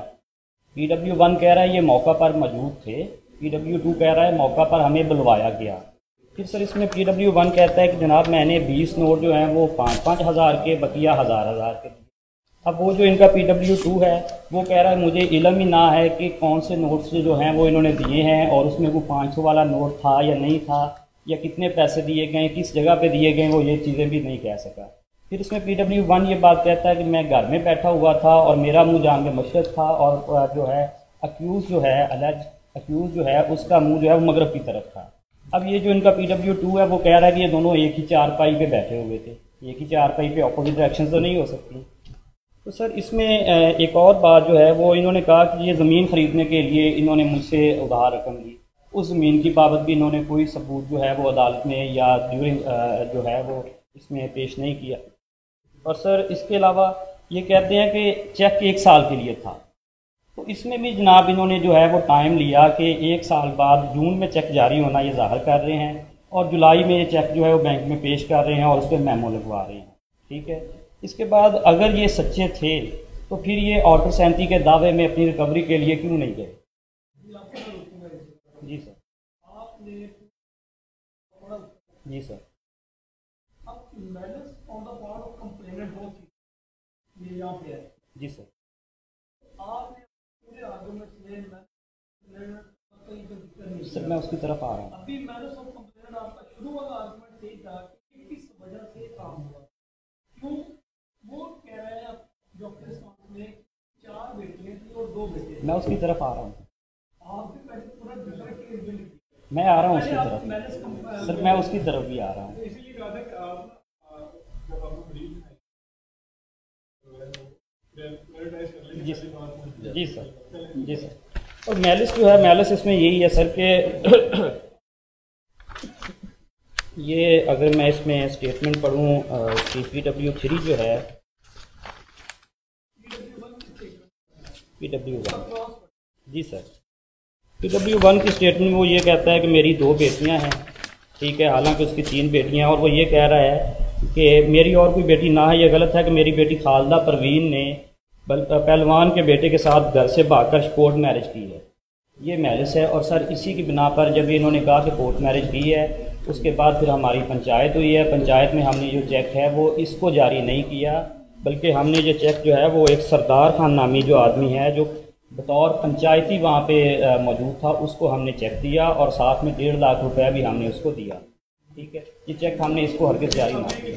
PW1 कह रहा है ये मौका पर मौजूद थे, PW2 कह रहा है मौका पर हमें बुलवाया गया। फिर सर इसमें PW1 कहता है कि जनाब मैंने 20 नोट जो हैं वो 5-5 हज़ार के, बकिया 1000-1000 के। अब वो जो इनका PW2 है वो कह रहा है मुझे इल्म ही ना है कि कौन से नोट्स जो हैं वो इन्होंने दिए हैं और उसमें वो 500 वाला नोट था या नहीं था, या कितने पैसे दिए गए, किस जगह पे दिए गए, वो ये चीज़ें भी नहीं कह सका। फिर इसमें PW1 ये बात कहता है कि मैं घर में बैठा हुआ था और मेरा मुंह जान के मशरक था और जो है अक्यूज़ जो है अक्यूज़ जो है उसका मुंह जो है वो मगरब की तरफ था। अब ये जो इनका PW2 है वो कह रहा है कि ये दोनों एक ही चारपाई पे बैठे हुए थे, एक ही चारपाई पे अपोजिट डायरेक्शन तो नहीं हो सकती। तो सर इसमें एक और बात जो है वो इन्होंने कहा कि ये ज़मीन ख़रीदने के लिए इन्होंने मुझसे उधार रकम ली, उस ज़मीन की बाबत भी इन्होंने कोई सबूत जो है वो अदालत में या ड्यूरिंग जो है वो इसमें पेश नहीं किया। और सर इसके अलावा ये कहते हैं कि चेक 1 साल के लिए था, तो इसमें भी जनाब इन्होंने जो है वो टाइम लिया कि 1 साल बाद जून में चेक जारी होना ये ज़ाहिर कर रहे हैं और जुलाई में ये चेक जो है वो बैंक में पेश कर रहे हैं और उस पर मेमो लगवा रहे हैं, ठीक है। इसके बाद अगर ये सच्चे थे तो फिर ये ऑर्डर 37 के दावे में अपनी रिकवरी के लिए क्यों नहीं गए? जी sir. Ji sir. Ji sir. Sir मैं उसकी तरफ आ रहा हूँ। अभी मैंने सब कंप्लेंट आपका शुरू वाला आर्गुमेंट यही था कि किस वजह से काम हुआ, क्यों वो कह रहे हैं डॉक्टर साहब में 4 बेटियां थी और 2 बेटे। मैं उसकी तरफ आ रहा हूँ। आपके पहले पूरा दूसरा केस बिल मैं आ रहा हूँ उसकी तरफ। सर मैं उसकी तरफ भी आ रहा हूँ। इसीलिए कहा था कि आप जब आपको ब्रीफ जी sir. Ji sir. Ji sir. और मैलिस जो है, मैलिस इसमें यही है सर कि ये अगर मैं इसमें स्टेटमेंट पढ़ूँ PW3 जो है PW1 जी सर PW1 की स्टेटमेंट में वो ये कहता है कि मेरी 2 बेटियां हैं, ठीक है, हालांकि उसकी 3 बेटियां हैं और वो ये कह रहा है कि मेरी और कोई बेटी ना है। ये गलत है कि मेरी बेटी खालदा परवीन ने पहलवान के बेटे के साथ घर से भागकर कोर्ट मैरिज की है, ये मैलिस है। और सर इसी की बिना पर जब इन्होंने कहा कि कोर्ट मैरिज की है उसके बाद फिर हमारी पंचायत हुई है, पंचायत में हमने जो चेक है वो इसको जारी नहीं किया, बल्कि हमने जो चेक जो है वो एक सरदार खान नामी जो आदमी है जो बतौर पंचायती वहाँ पे मौजूद था उसको हमने चेक दिया और साथ में 1.5 लाख रुपया भी हमने उसको दिया, ठीक है। ये चेक हमने इसको हरगिज़ जारी ना किया।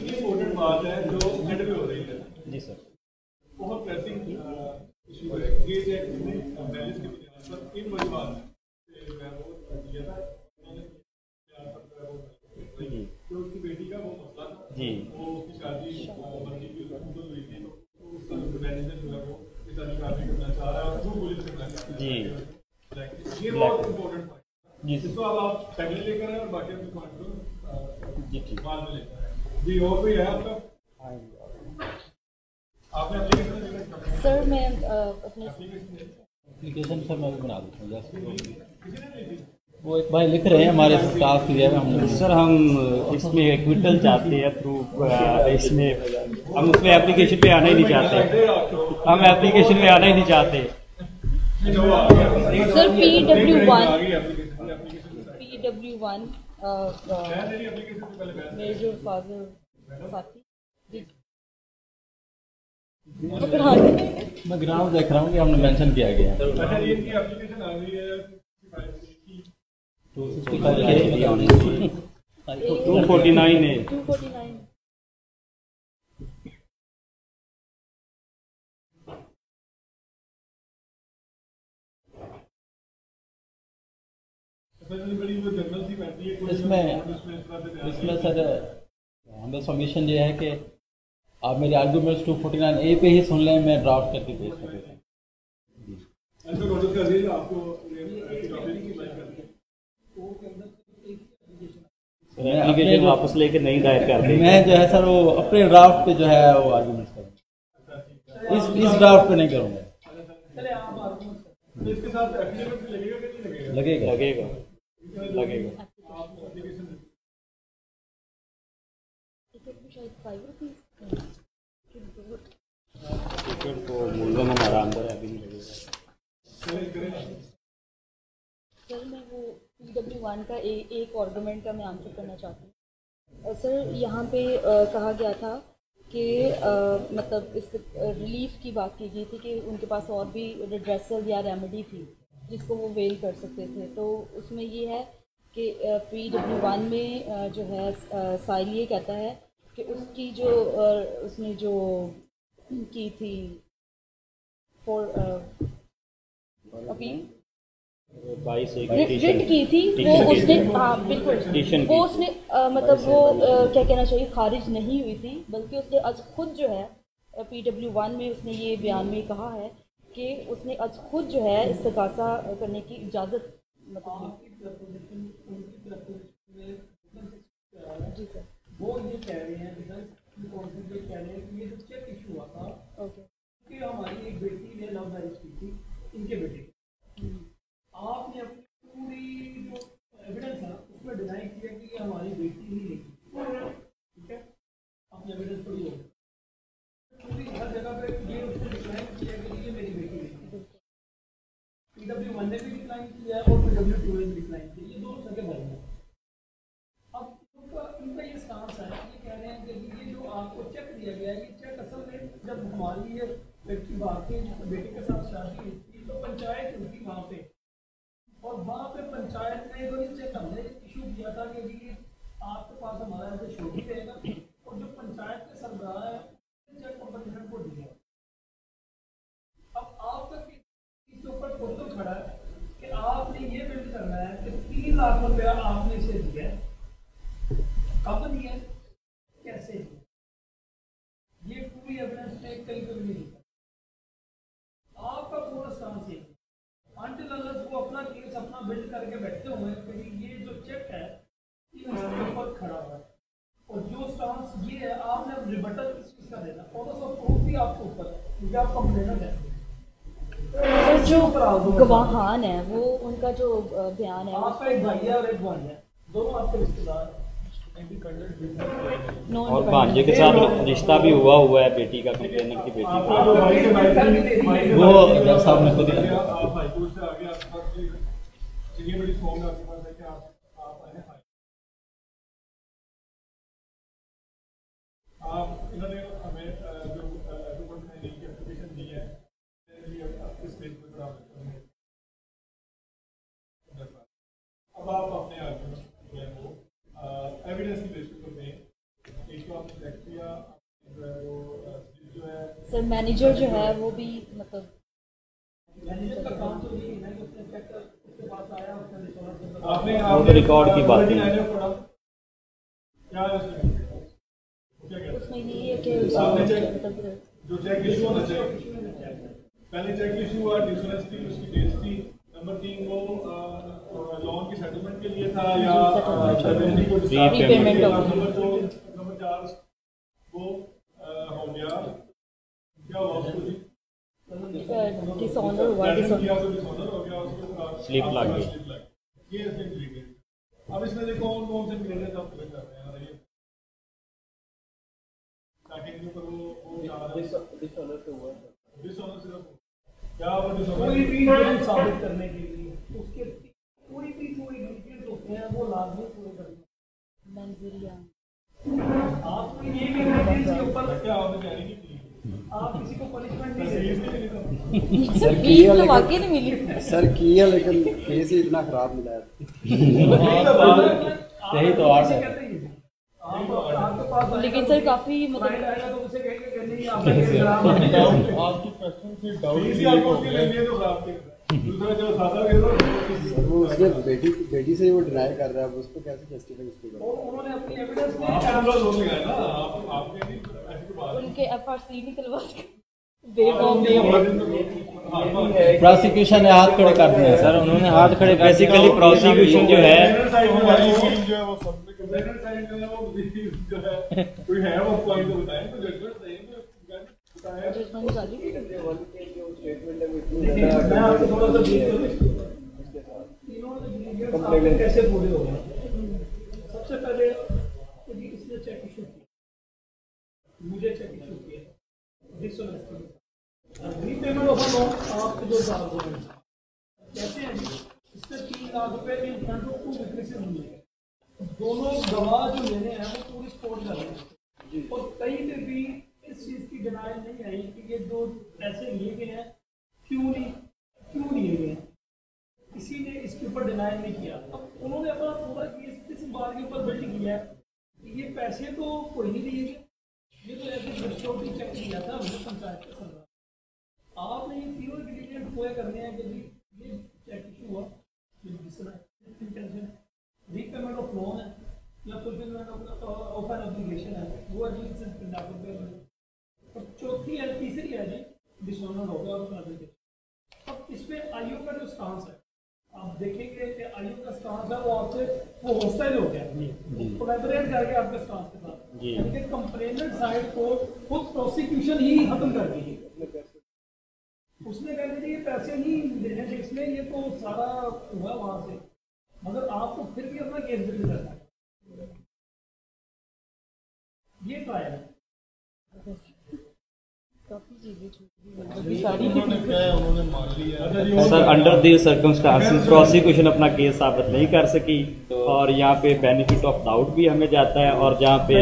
जी सर। बहुत प्रेसिंग इशू है ये चेक मैनेज के बिना पर इन वजूहात से मैं वो दिया था तो उसकी बेटी का वो मसला था जी, वो उसकी शादी बंदी की हुई थी तो उसका मैनेजर जो है वो इस अधिकारी करना चाह रहा है, वो पुलिस करना चाह रहा है जी। ये बहुत इम्पोर्टेंट पॉइंट जी, इसको अब आप पहले लेकर आए और बाकी अपने पॉइंट को जी ठीक बाद में लेकर आए जी। और कोई है आपका? आपने एप्लीकेशन सर मैं अपनी एप्लीकेशन सर मैं भी बना देता हूँ जैसे वो एक भाई लिख रहे हैं हमारे स्टाफ की जगह हम सर हम इसमें एक्विटल चाहते हैं थ्रू इसमें हम उसमें एप्लीकेशन पे आना ही नहीं चाहते, हम एप्लीकेशन में आना ही नहीं चाहते। सर PW1 मेरे जो फादर साथी मैं ग्राउंड देख रहा हूँ कि हमने मेंशन किया गया है 249 है। इसमें सर हमें सबमिशन ये है कि आप मेरे आर्गूमेंट्स 249A पे ही सुन लें, मैं ड्राफ्ट करके पेश कर देता हूँ। एप्लीकेशन वापस लेके नहीं दायर करते, मैं जो है सर वो अपने ड्राफ्ट पे जो है वो आर्गूमेंट्स करूँगा, इस ड्राफ्ट पे नहीं करूँगा। लगेगा लगेगा लगेगा टिकट तो मूलधन हमारा अंदर है, अभी नहीं लगेगा। सर मैं वो PW1 का एक आर्गूमेंट का मैं आंसर करना चाहती हूँ। सर यहाँ पे कहा गया था कि मतलब इस रिलीफ की बात की गई थी कि उनके पास और भी रिड्रेसल या रेमेडी थी जिसको वो वेल कर सकते थे। तो उसमें ये है कि PW1 में जो है साइल ये कहता है कि उसकी जो उसने जो की थी फॉर अपील रिट की थी वो उसने बिल्कुल वो उसने मतलब वो क्या कहना चाहिए खारिज नहीं हुई थी, बल्कि उसने आज खुद जो है PW1 में उसने ये बयान में कहा है कि उसने आज खुद जो है इस्तिगासा करने की इजाज़त मतलब जी सर वो ये कह रहे हैं कह रहे हैं कि ये जो चेक इशू हुआ था कि हमारी एक बेटी ने लव मैरिज की थी इनके बेटे, आपने अपनी पूरी जो एविडेंस है उसमें डिनाई किया कि ये हमारी बेटी ही नहीं, ठीक है, आपने एविडेंस पढ़ी हो पूरी हर जगह पे ये उसने डिक्लाइन किया कि ये मेरी बेटी नहीं। PW1 ने भी डिक्लाइन किया और PW2 ने भी डिक्लाइन किया, ये दोनों सगे भाई हैं। अब इनका ये स्टांस है, ये कह रहे हैं कि ये जो आपको चेक दिया गया है, ये चेक असल में जब हमारी ये लड़की भारतीय बेटे के साथ शादी हुई थी तो पंचायत हुई थी वहाँ पे, और वहाँ पे पंचायत ने जो चेक हमने इशू किया था कि जी आपके पास हमारा ऐसे शो भी रहेगा, और जो पंचायत के सरबराह है चेक कंपनी को दिया। अब आपका इसके ऊपर क्वेश्चन खड़ा है कि आपने ये बिल्ड करना है कि 3 लाख रुपया आपने इसे दिया है, कब दिया, कैसे दिया, ये पूरी एविडेंस ने कहीं पर नहीं दिया। आपका पूरा स्टांस ये वो अपना केस अपना बिल्ड करके बैठते हुए कि ये जो चेक है ये इसके ऊपर खड़ा हुआ है, और जो स्टांस ये है आपने रिबटल इस चीज का देना, फोटोस ऑफ प्रूफ भी आपके ऊपर है, क्योंकि आप कंप्लेनर है। सर जो गवाहान है वो उनका जो बयान है आपका एक भाई है और एक बहन है, दोनों आपके रिश्तेदार हैं और भांजे के साथ रिश्ता भी हुआ है बेटी का, कंप्लेनर की बेटी का, वो जज साहब ने खुद आप इन्होंने हमें जो एप्लीकेशन दी है इस स्टेज पर प्राप्त करेंगे। अब आप अपने आर्गुमेंट को एविडेंस की बेसिस पर दें। एक तो आपने चेक किया वो जो है सर मैनेजर जो है वो भी मतलब मैनेजर का काम तो यही है कि उसने चेक उसके पास आया उसने आपने रिकॉर्ड की बात क्या उसमें ये है कि जो चेक इशू होना चाहिए, पहले चेक इशू हुआ डिफरेंस थी उसकी डेट थी, नंबर 3 वो लोन की सेटलमेंट के लिए था या रीपेमेंट, नंबर 4 वो हो गया क्या हुआ उसको जी डिसऑनर हुआ, स्लिप लग गई। अब इसमें देखो कौन से पीरियड आप कर रहे हैं स्टार्टिंग में करो वो डिसऑनर से हुआ, डिसऑनर से क्या वो डिसऑनर कोई भी जर्म साबित करने के लिए उसके कोई भी जो इंग्रेडिएंट होते हैं वो लाजमी पूरे करने। मंजूरिया आप ये इंग्रेडिएंट्स के ऊपर क्या आप कह रही हैं आप किसी को पनिशमेंट नहीं दे सर किया लेकिन सर किया लेकिन केस ही इतना खराब मिला है। यही तो आर्ट है। लेकिन सर काफी मतलब आपकी क्वेश्चन से डाउट सर वो उसने बेटी से वो डिनाई कर रहा है, अब उसको कैसे जस्टिफाई उन्होंने अपनी एविडेंस में कैमरा लो लगाया ना आपने नहीं ऐसी बात उनके एफआरसी निकलवा प्रोसिक्यूशन ने हाथ खड़े कर दिए सर, उन्होंने हाथ खड़े बेसिकली प्रोसिक्यूशन जो है कोई है वो पॉइंट तो बताएं तो जजमेंट देंगे कैसे पूरे हो गए। सबसे पहले इसने चेक इशू किया, मुझे चेक इशू किया, रीपेमेंट ऑफ अमाउंट आपके जो कैसे हैं इससे 3 लाख रुपए इन फ्रंट ऑफ 2 विटनेसेस मिले, दोनों गवाह जो लेने हैं वो पूरी सपोर्ट कर रहे हैं और कहीं पे भी इस चीज़ की डिनाइल नहीं आई कि ये जो पैसे लिए गए हैं क्यों लिए गए हैं, किसी ने इसके ऊपर डिनाइल नहीं किया। अब उन्होंने अपना पूरा केस किस बात के ऊपर बिल्ड किया है कि ये पैसे तो कोई नहीं लिए गए, ये तो ऐसे सिक्योरिटी चेक किया था हमने पंचायत के सरकार, आपने ये तीनों इंग्रेडिएंट पूरे करने हैं कि ये चेक इशू हुआ, रीपेमेंट ऑफ लोन है या फुलफिलमेंट ऑफ एन ऑब्लिगेशन है वो है जी और चौथी है तीसरी है जी डिसऑनर हो गया और अब इसमें आईओ का जो स्टांस है आप देखेंगे कि आईओ का स्टांस है वो आपसे वो होस्टाइल हो गया, कोलैबोरेट करके आपके स्टांस के साथ, यानी कि कंप्लेनेंट साइड को खुद प्रोसिक्यूशन ही खत्म कर दी, उसने कहते थे ये पैसे नहीं देने थे इसमें, ये तो सारा हुआ वहां से, मगर आपको फिर भी अपना केस बिल्ड करना है, ये ट्रायल है। Sir under the circumstances prosecution अपना केस साबित नहीं कर सकी और यहाँ पे बेनिफिट ऑफ डाउट भी हमें जाता है और जहाँ पे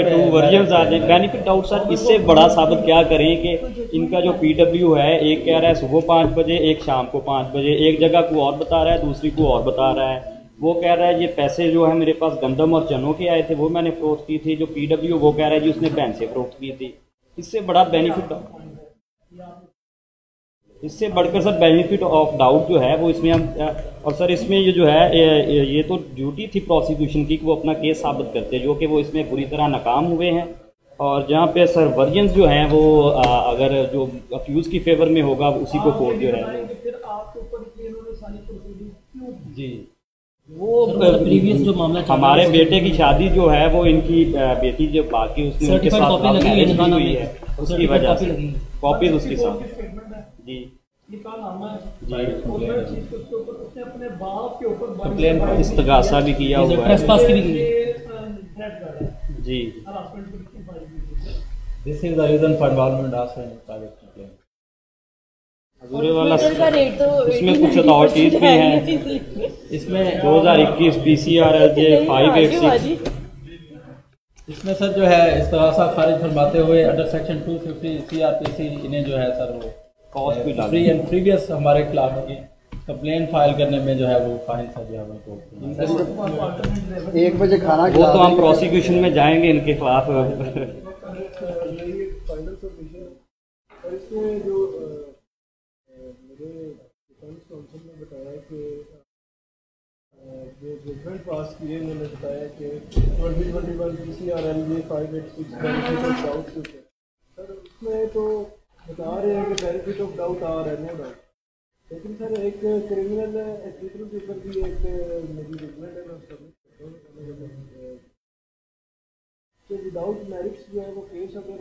2 वर्जन्स आ जाए बेनिफिट डाउट। सर इससे बड़ा साबित क्या करें कि इनका जो PW है एक कह रहा है सुबह 5 बजे, एक शाम को 5 बजे, एक जगह को और बता रहा है दूसरी को और बता रहा है, वो कह रहा है ये पैसे जो है मेरे पास गंदम और चनों के आए थे वो मैंने फरोख्त की थी, जो PW वो कह रहा है जी उसने बहन से फरोख्त की थी। इससे बड़ा बेनिफिट, इससे बढ़कर सर बेनिफिट ऑफ डाउट जो है वो इसमें हम और सर इसमें ये जो है ये तो ड्यूटी थी प्रोसिक्यूशन की कि वो अपना केस साबित करते, जो कि वो इसमें बुरी तरह नाकाम हुए हैं। और जहाँ पे सर वर्जन्स जो हैं वो अगर जो अक्यूज की फेवर में होगा उसी को कोर्ट जो है जी वो प्रीवियस जो मामला हमारे बेटे की शादी जो है वो इनकी बेटी जो बाकी उसने उनके साथ मैरिज हुई है उसकी वजह से कॉपीज उसके साथ जी कंप्लेन इस्तगासा भी किया हुआ है जी। This is the reason for involvement of private complain. अधूरे वाला इसमें कुछ अथॉरिटीज भी हैं, इसमें 2021 PCRLJ 586 इसमें सर जो है इस्तगासा खारिज फरमाते हुए अंडर सेक्शन 250 CRPC इन्हें जो है सर वो कॉस्ट भी फ्री एंड प्रीवियस हमारे खिलाफ कंप्लेन फाइल करने में जो है वो फाइन सर जो है वो 1 बजे खाना वो तो हम प्रोसिक्यूशन में जाएंगे इनके खिलाफ। और इसमें जो मेरे डिफेंस काउंसिल ने बताया कि जो जजमेंट पास किए उन्होंने बताया कि 2021 PCRLJ 586 बेनिफिट ऑफ डाउट के ऊपर सर उसमें तो बता रहे हैं कि बेनिफिट ऑफ डाउट आ रहा है नो डाउट, लेकिन सर एक क्रिमिनल एग्जीक्यूटिव के ऊपर भी एक मेरी जजमेंट है मैं सबमिट करता हूँ कि विदाउट मेरिट्स जो है वो केस अगर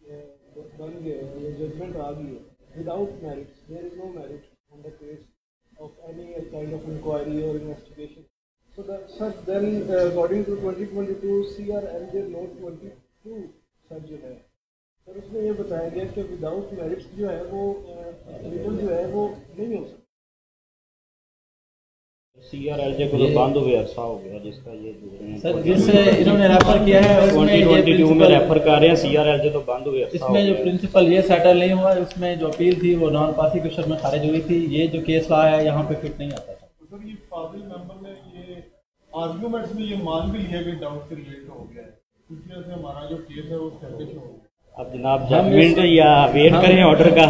बन गए, ये जजमेंट आ गई है, without merit, there is no merit on the case of any kind of inquiry और investigation, so that such then according to 2022 CRLJ note 22 sir जो है सर उसमें ये बताया गया कि विदाउट मेरिट्स जो है वो रिटर्न जो है वो नहीं हो सकता। CRLJ को तो बंद हुए अरसा हो गया जिसका ये सर जिससे इन्होंने रेफर किया है उसमें 2022 में रेफर कर रहे हैं, CRLJ तो बंद हुए अरसा इसमें जो प्रिंसिपल ये सेटल नहीं हुआ, उसमें जो अपील थी वो नॉन प्रोसिक्यूशन में खारिज हुई थी, ये जो केस लाया है यहाँ पे फिट नहीं आता था। सर ये फाजिल मेंबर ने ये आर्गूमेंट्स में ये मान भी लिया कि डाउट क्रिएट हो गया है, क्योंकि उसमें हमारा जो केस है वो एस्टैब्लिश हो गया। अब जनाब जजमेंट या वेट करें ऑर्डर का,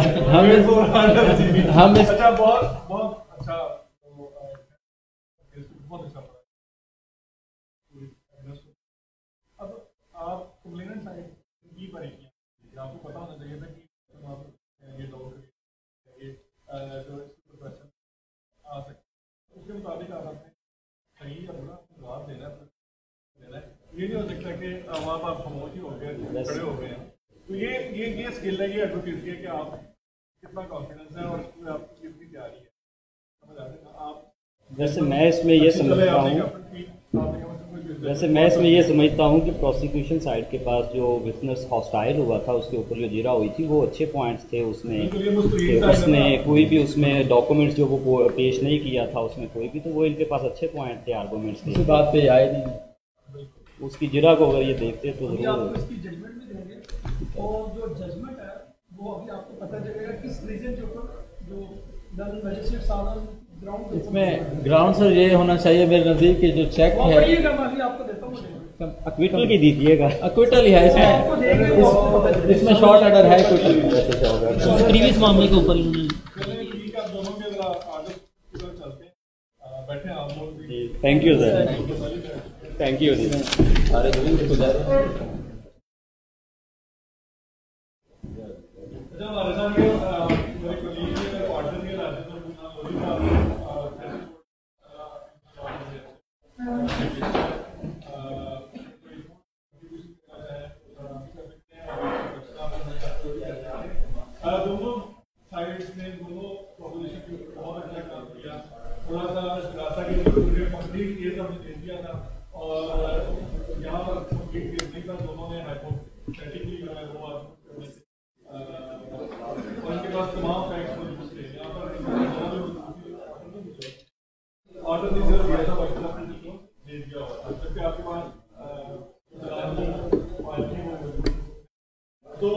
हम अच्छा बहुत अच्छा अब आप कंप्लेनेंट साइड की परेगी, आपको पता होना चाहिए था कि आप ये डाउट ये जो प्रोफेशन आ सकते उसके मुताबिक आप अपने सही या बुरा जवाब देना है। ये नहीं हो सकता कि वहाँ पर आप खामोश ही हो गए, खड़े हो गए हैं। तो ये स्किल है, ये एडवोकेसी है कि आप कितना कॉन्फिडेंस है और आपकी कितनी तैयारी है, समझ आते हैं आप। वैसे मैं इसमें ये समझता हूँ कि प्रोसिक्यूशन साइड के पास जो विटनेस हॉस्टाइल हुआ था उसके ऊपर जो जिरा हुई थी वो अच्छे पॉइंट्स थे उसमें, उसने कोई भी उसमें डॉक्यूमेंट्स जो वो पेश नहीं किया था उसमें कोई भी, तो वो इनके पास अच्छे पॉइंट थे, आर्गूमेंट्स थे, बात पे आए नहीं। उसकी जिरा को अगर ये देखते तो जरूर और जो जजमेंट है वो अभी आपको पता चलेगा किस रीजन के ऊपर जो मजिस्ट्रेट साहब इसमें ग्राउंड सर ये होना चाहिए मेरे नज़दीक कि जो चेक है आपको देता हूँ, अक्विटल की दीजिएगा, अक्विटल ही है इसमें शॉर्ट ऑर्डर है अक्विटल प्रीवियस मामले के ऊपर thank you sir, thank you जी। हमारे सामने दोनों साइड्स ने दोनों प्रोपोजिशन के ऊपर बहुत अच्छा काम किया, थोड़ा सा रास्ता के कंप्लीट केस हमने दे दिया था और यहाँ पर कंप्लीट केस नहीं था, दोनों ने हाइपोथेटिकली जो है वो उनके पास तमाम फैक्ट्स मौजूद थे। यहाँ पर ऑर्डर नहीं सिर्फ दिया था दे दिया हुआ था, जबकि आपके पास तो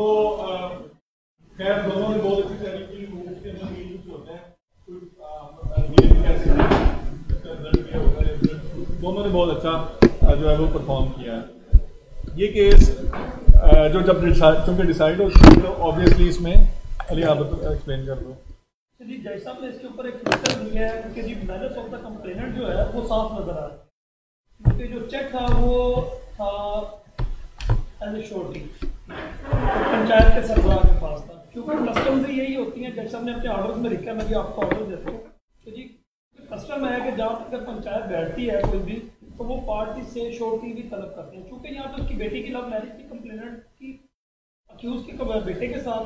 खैर दोनों ने बहुत अच्छी तैयारी की, उसके अंदर ये कुछ होता है दोनों ने बहुत अच्छा जो है वो परफॉर्म किया है। ये केस जो जब चूंकि डिसाइड हो चुकी तो ऑब्वियसली इसमें अली आप एक्सप्लेन कर दो। जी जज साहब ने इसके ऊपर एक फिल्टर दिया है कि जी मैनेज ऑफ द कंप्लेनेंट जो है वो साफ नजर आ रहा है, क्योंकि जो चेक था वो था एज ए श्योरिटी पंचायत के सरबराह के पास था, क्योंकि कस्टम से यही होती है, जज साहब ने अपने ऑर्डर्स में लिखा, मैं भी आपको ऑर्डर देता हूँ तो जी कस्टम है कि जहाँ तक पंचायत बैठती है कोई भी तो वो पार्टी से श्योरिटी भी तलब करते हैं। चूँकि यहाँ पे उसकी बेटी की लव मैरिज की कंप्लेनेंट की अक्यूज के बेटे के साथ,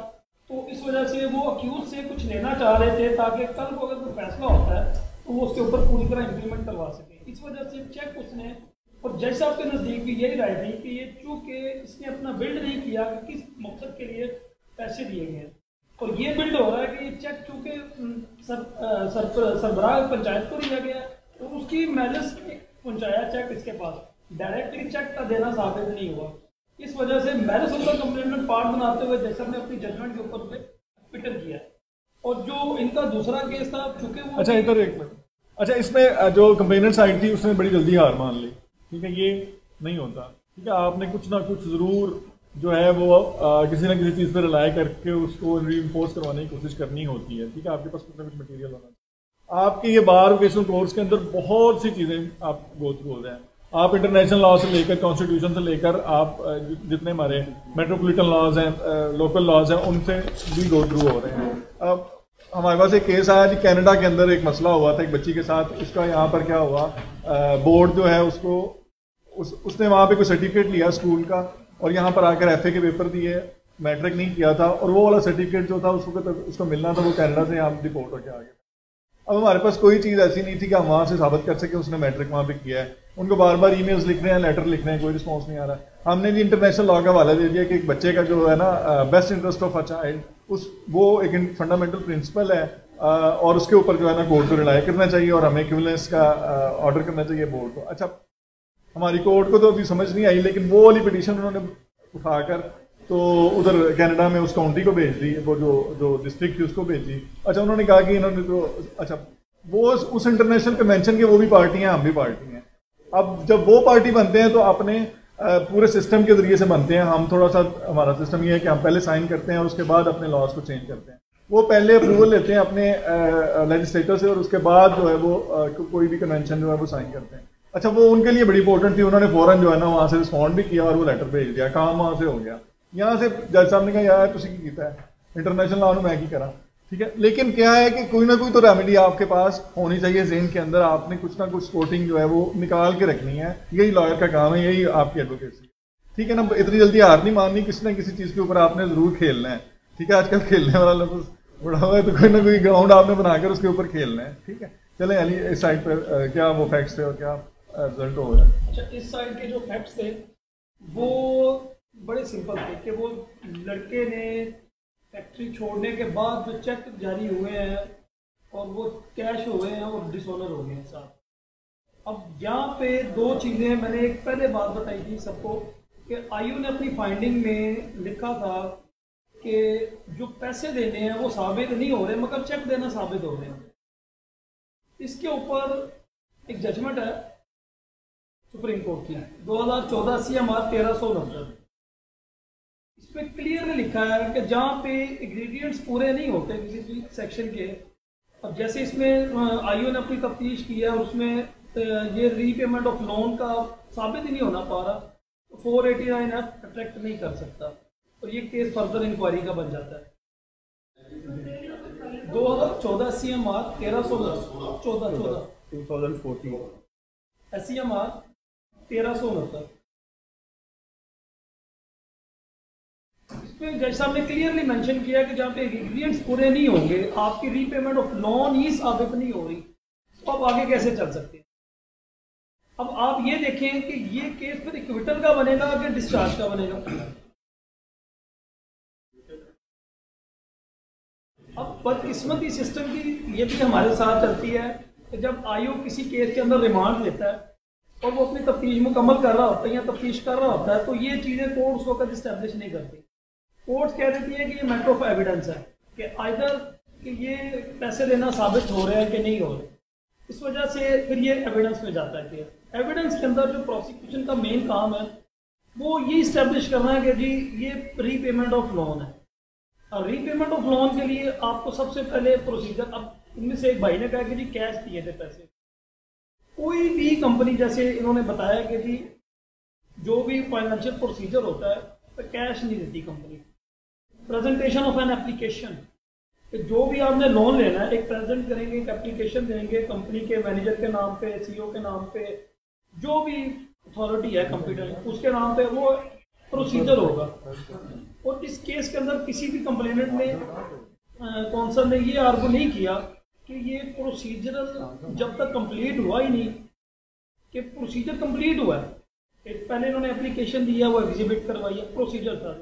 तो इस वजह से वो अक्यूज से कुछ लेना चाह रहे थे ताकि कल को अगर कोई फैसला होता है तो वो उसके ऊपर पूरी तरह इम्प्लीमेंट करवा सके। इस वजह से चेक उसने, और जज साहब के नज़दीक भी यही राय थी कि ये चूँकि इसने अपना बिल्ड नहीं किया कि किस मकसद के लिए पैसे दिए गए, और ये बिल्ड हो रहा है कि ये चेक चूँकि सरबराह पंचायत को दिया गया तो उसकी मैनेज पहुँचाया चेक इसके पास, डायरेक्टली चेक का देना साबित नहीं हुआ। इस वजह से marriage of the complainant part बनाते हुए जज साहब ने अपनी जजमेंट के ऊपर पे एक्विटल किया। और जो इनका दूसरा केस था चूँकि वो अच्छा इधर एक मिनट, अच्छा इसमें जो कंप्लेनेंट साइड थी उसने बड़ी जल्दी हार मान ली, ठीक है, ये नहीं होता, ठीक है, आपने कुछ ना कुछ ज़रूर जो है वो किसी ना किसी चीज़ पर रिलाई करके उसको रीइंफोर्स करवाने की कोशिश करनी होती है, ठीक है, आपके पास कुछ ना कुछ मटेरियल होना चाहिए। आपके ये बार वोकेशनल कोर्स के अंदर बहुत सी चीज़ें आप गो थ्रू हो रहे हैं, आप इंटरनेशनल लॉ से लेकर कॉन्स्टिट्यूशन से लेकर आप जितने हमारे मेट्रोपोलिटन लॉज हैं, लोकल लॉज हैं, उनसे भी गो थ्रू हो रहे हैं। अब हमारे पास एक केस आया जी, कनाडा के अंदर एक मसला हुआ था एक बच्ची के साथ, उसका यहाँ पर क्या हुआ, बोर्ड जो है उसको उसने वहाँ पे कोई सर्टिफिकेट लिया स्कूल का और यहाँ पर आकर FA के पेपर दिए मैट्रिक नहीं किया था और वो वाला सर्टिफिकेट जो था उसको उसको मिलना था, वो कनाडा से हम डिपोर्ट होकर आ गए। अब हमारे पास कोई चीज़ ऐसी नहीं थी कि हम वहाँ से साबित कर सके उसने मैट्रिक वहाँ पे किया है। उनको बार बार ईमेल्स लिख रहे हैं, लेटर लिख रहे हैं, कोई रिस्पॉन्स नहीं आ रहा। हमने जी इंटरनेशनल लॉ का हवाला दे दिया कि एक बच्चे का जो है ना best interest of a child, वो एक फंडामेंटल प्रिंसिपल है और उसके ऊपर जो है ना कोर्ट को रिलाई करना चाहिए और हमें इक्विवेलेंस का ऑर्डर करना चाहिए बोर्ड को। अच्छा, हमारी कोर्ट को तो अभी समझ नहीं आई, लेकिन वो वाली पिटीशन उन्होंने उठाकर तो उधर कनाडा में उस काउंटी को भेज दी, वो जो डिस्ट्रिक्ट थी उसको भेज दी। अच्छा, उन्होंने कहा कि इन्होंने तो अच्छा वो उस इंटरनेशनल कन्वेंशन के वो भी पार्टी हैं, हम भी पार्टी हैं। अब जब वो पार्टी बनते हैं तो अपने पूरे सिस्टम के जरिए से बनते हैं। हम थोड़ा सा, हमारा सिस्टम ये है कि हम पहले साइन करते हैं और उसके बाद अपने लॉज को चेंज करते हैं। वो पहले अप्रूवल लेते हैं अपने लेजिस्लेटर से और उसके बाद जो है वो कोई भी कन्वेंशन जो है वो साइन करते हैं। अच्छा, वो उनके लिए बड़ी इंपॉर्टेंट थी, उन्होंने फौरन जो है ना वहाँ से रिस्पॉन्ड भी किया और वो लेटर भेज दिया, काम वहाँ से हो गया। यहाँ से जज साहब ने कहा यार तुसी की कीता है, इंटरनेशनल लॉ मैं की करा, ठीक है। लेकिन क्या है कि कोई ना कोई तो रेमेडी आपके पास होनी चाहिए ज़हन के अंदर, आपने कुछ ना कुछ स्पोर्टिंग जो है वो निकाल के रखनी है। यही लॉयर का काम है, यही आपकी एडवोकेसी, ठीक है ना। इतनी जल्दी हार नहीं माननी, किसी न किसी चीज़ के ऊपर आपने ज़रूर खेलना है, ठीक है। आजकल खेलने वाला लफ्ज़ बड़ा हुआ है, तो कोई ना कोई ग्राउंड आपने बनाकर उसके ऊपर खेलना है, ठीक है। चलें अली, इस साइड पर क्या वो फैक्ट्स थे और क्या रिजल्ट हो रहा है? अच्छा, इस साइड के जो फैक्ट्स थे वो बड़े सिंपल थे कि वो लड़के ने फैक्ट्री छोड़ने के बाद जो चेक जारी हुए हैं और वो कैश हुए हैं और डिसऑनर हो गए हैं साहब। अब यहाँ पे दो चीज़ें मैंने एक पहले बात बताई थी सबको कि आयु ने अपनी फाइंडिंग में लिखा था कि जो पैसे देने हैं वो साबित नहीं हो रहे मगर चेक देना साबित हो रहे हैं। इसके ऊपर एक जजमेंट है सुप्रीम कोर्ट की 2014 CMR 1369। इसमें क्लियरली लिखा है कि जहाँ पे इंग्रेडिएंट्स पूरे नहीं होते किसी भी सेक्शन के, अब जैसे इसमें आईओ ने अपनी तफ्तीश की है और उसमें ये रीपेमेंट ऑफ लोन का साबित ही नहीं होना पा रहा, तो 489F अट्रैक्ट नहीं कर सकता और ये केस फर्दर इंक्वायरी का बन जाता है। 2014 CMR 1314 CMR 1369। इसमें जज साहब ने क्लियरली मेंशन किया कि जहाँ पे इंग्रेडिएंट्स पूरे नहीं होंगे, आपकी रीपेमेंट ऑफ लोन ही साबित नहीं हो रही, तो आप आगे कैसे चल सकते हैं। अब आप ये देखें कि ये केस फिर इक्विटल का बनेगा कि डिस्चार्ज का बनेगा। अब बदकिस्मती सिस्टम की ये भी हमारे साथ चलती है कि जब आयोग किसी केस के अंदर रिमांड लेता है और वो अपनी तफ्तीश मुकम्मल कर रहा होता है या तफ्तीश कर रहा होता है, तो ये चीज़ें कोर्ट उस वक्त इस्टेब्लिश नहीं करती। कोर्ट कह देती है कि ये मैटर ऑफ एविडेंस है कि आइदर कि ये पैसे लेना साबित हो रहे हैं कि नहीं हो रहे। इस वजह से फिर ये एविडेंस में जाता है कि एविडेंस के अंदर जो प्रोसिक्यूशन का मेन काम है वो ये इस्टेब्लिश करना है कि जी ये रीपेमेंट ऑफ लोन है। और रीपेमेंट ऑफ लोन के लिए आपको सबसे पहले प्रोसीजर, अब इनमें से एक भाई ने कहा कि जी कैश दिए थे पैसे, कोई भी कंपनी जैसे इन्होंने बताया कि जी जो भी फाइनेंशियल प्रोसीजर होता है तो कैश नहीं देती company. Presentation of an application, जो भी आपने लोन लेना है एक प्रेजेंट करेंगे, एक एप्लीकेशन देंगे कंपनी के मैनेजर के नाम पे, CEO के नाम पे, जो भी अथॉरिटी है कंप्यूटर उसके नाम पे वो प्रोसीजर होगा। और इस केस के अंदर किसी भी कंप्लेनेंट ने कौंसल ने ये आर्गू नहीं किया कि ये प्रोसीजरल जब तक कंप्लीट हुआ ही नहीं कि प्रोसीजर कंप्लीट हुआ है। एक पहले इन्होंने एप्लीकेशन दिया, वो एग्जिबिट करवाई, प्रोसीजर था।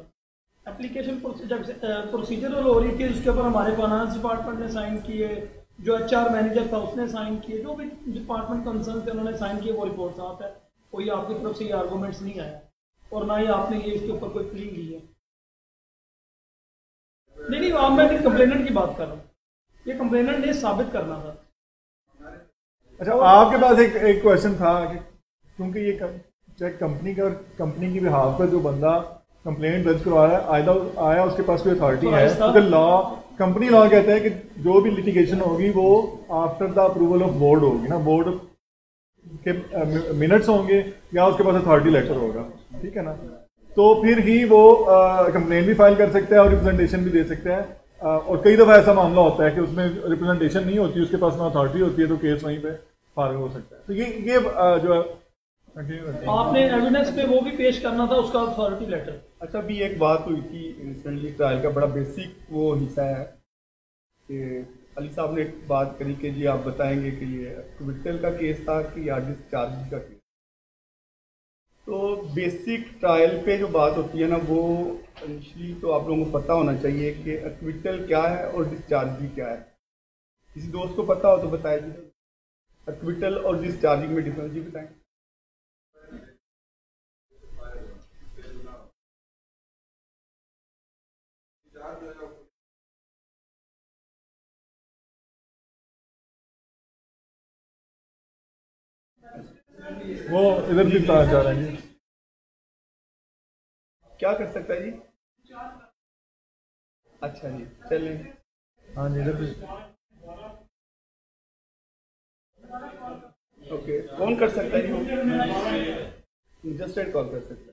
एप्लीकेशन प्रोसीजरल हो रही थी, उसके ऊपर हमारे फाइनेंस डिपार्टमेंट ने साइन किए, जो HR मैनेजर था उसने साइन किए, जो भी डिपार्टमेंट कंसर्न थे उन्होंने साइन किए, वो रिपोर्ट साफ है। कोई आपकी तरफ से ये आर्गूमेंट्स नहीं आया और ना ही आपने ये इसके ऊपर कोई प्ली ली है। नहीं, आप मैं कंप्लेनेंट की बात कर रहा हूँ, ये कंप्लेनेंट ने साबित करना था। अच्छा, आपके पास एक क्वेश्चन था कि क्योंकि ये चेक कंपनी का, कंपनी की बिहाफ पर जो बंदा कंप्लेंट दर्ज करवा रहा है आया उसके पास कोई अथॉरिटी है, क्योंकि लॉ, कंपनी लॉ कहता है कि जो भी लिटिगेशन होगी वो after the approval of board होगी ना, बोर्ड के मिनट्स होंगे या उसके पास अथॉरिटी लेटर होगा, ठीक है ना। तो फिर ही वो कंप्लेंट भी फाइल कर सकता है और रिप्रेजेंटेशन भी दे सकता है। और कई दफ़ा ऐसा मामला होता है कि उसमें रिप्रेजेंटेशन नहीं होती, उसके पास ना अथॉरिटी होती है, तो केस वहीं पे फाइल हो सकता है। तो ये जो है आपने एविडेंस पे वो भी पेश करना था, उसका अथॉरिटी लेटर। अच्छा, अभी एक बात हुई थी रिसेंटली, ट्रायल का बड़ा बेसिक वो हिस्सा है कि अली साहब ने एक बात करी कि जी आप बताएंगे कि ये एक्विटल का केस था कि या डिस्चार्ज का केस। तो बेसिक ट्रायल पे जो बात होती है ना, वो इनिशियली तो आप लोगों को पता होना चाहिए कि एक्विटल क्या है और डिस्चार्ज भी क्या है। किसी दोस्त को पता हो तो बताइए जी, एक्विटल और डिस्चार्जिंग में डिफरेंस जी बताएं। वो इधर भी बताना चाह रहे हैं। क्या कर सकता है जी? अच्छा जी, चलिए। हाँ जी, इधर भी। ओके, कौन कर सकता है जी? जस्ट एड कॉल कर सकता है।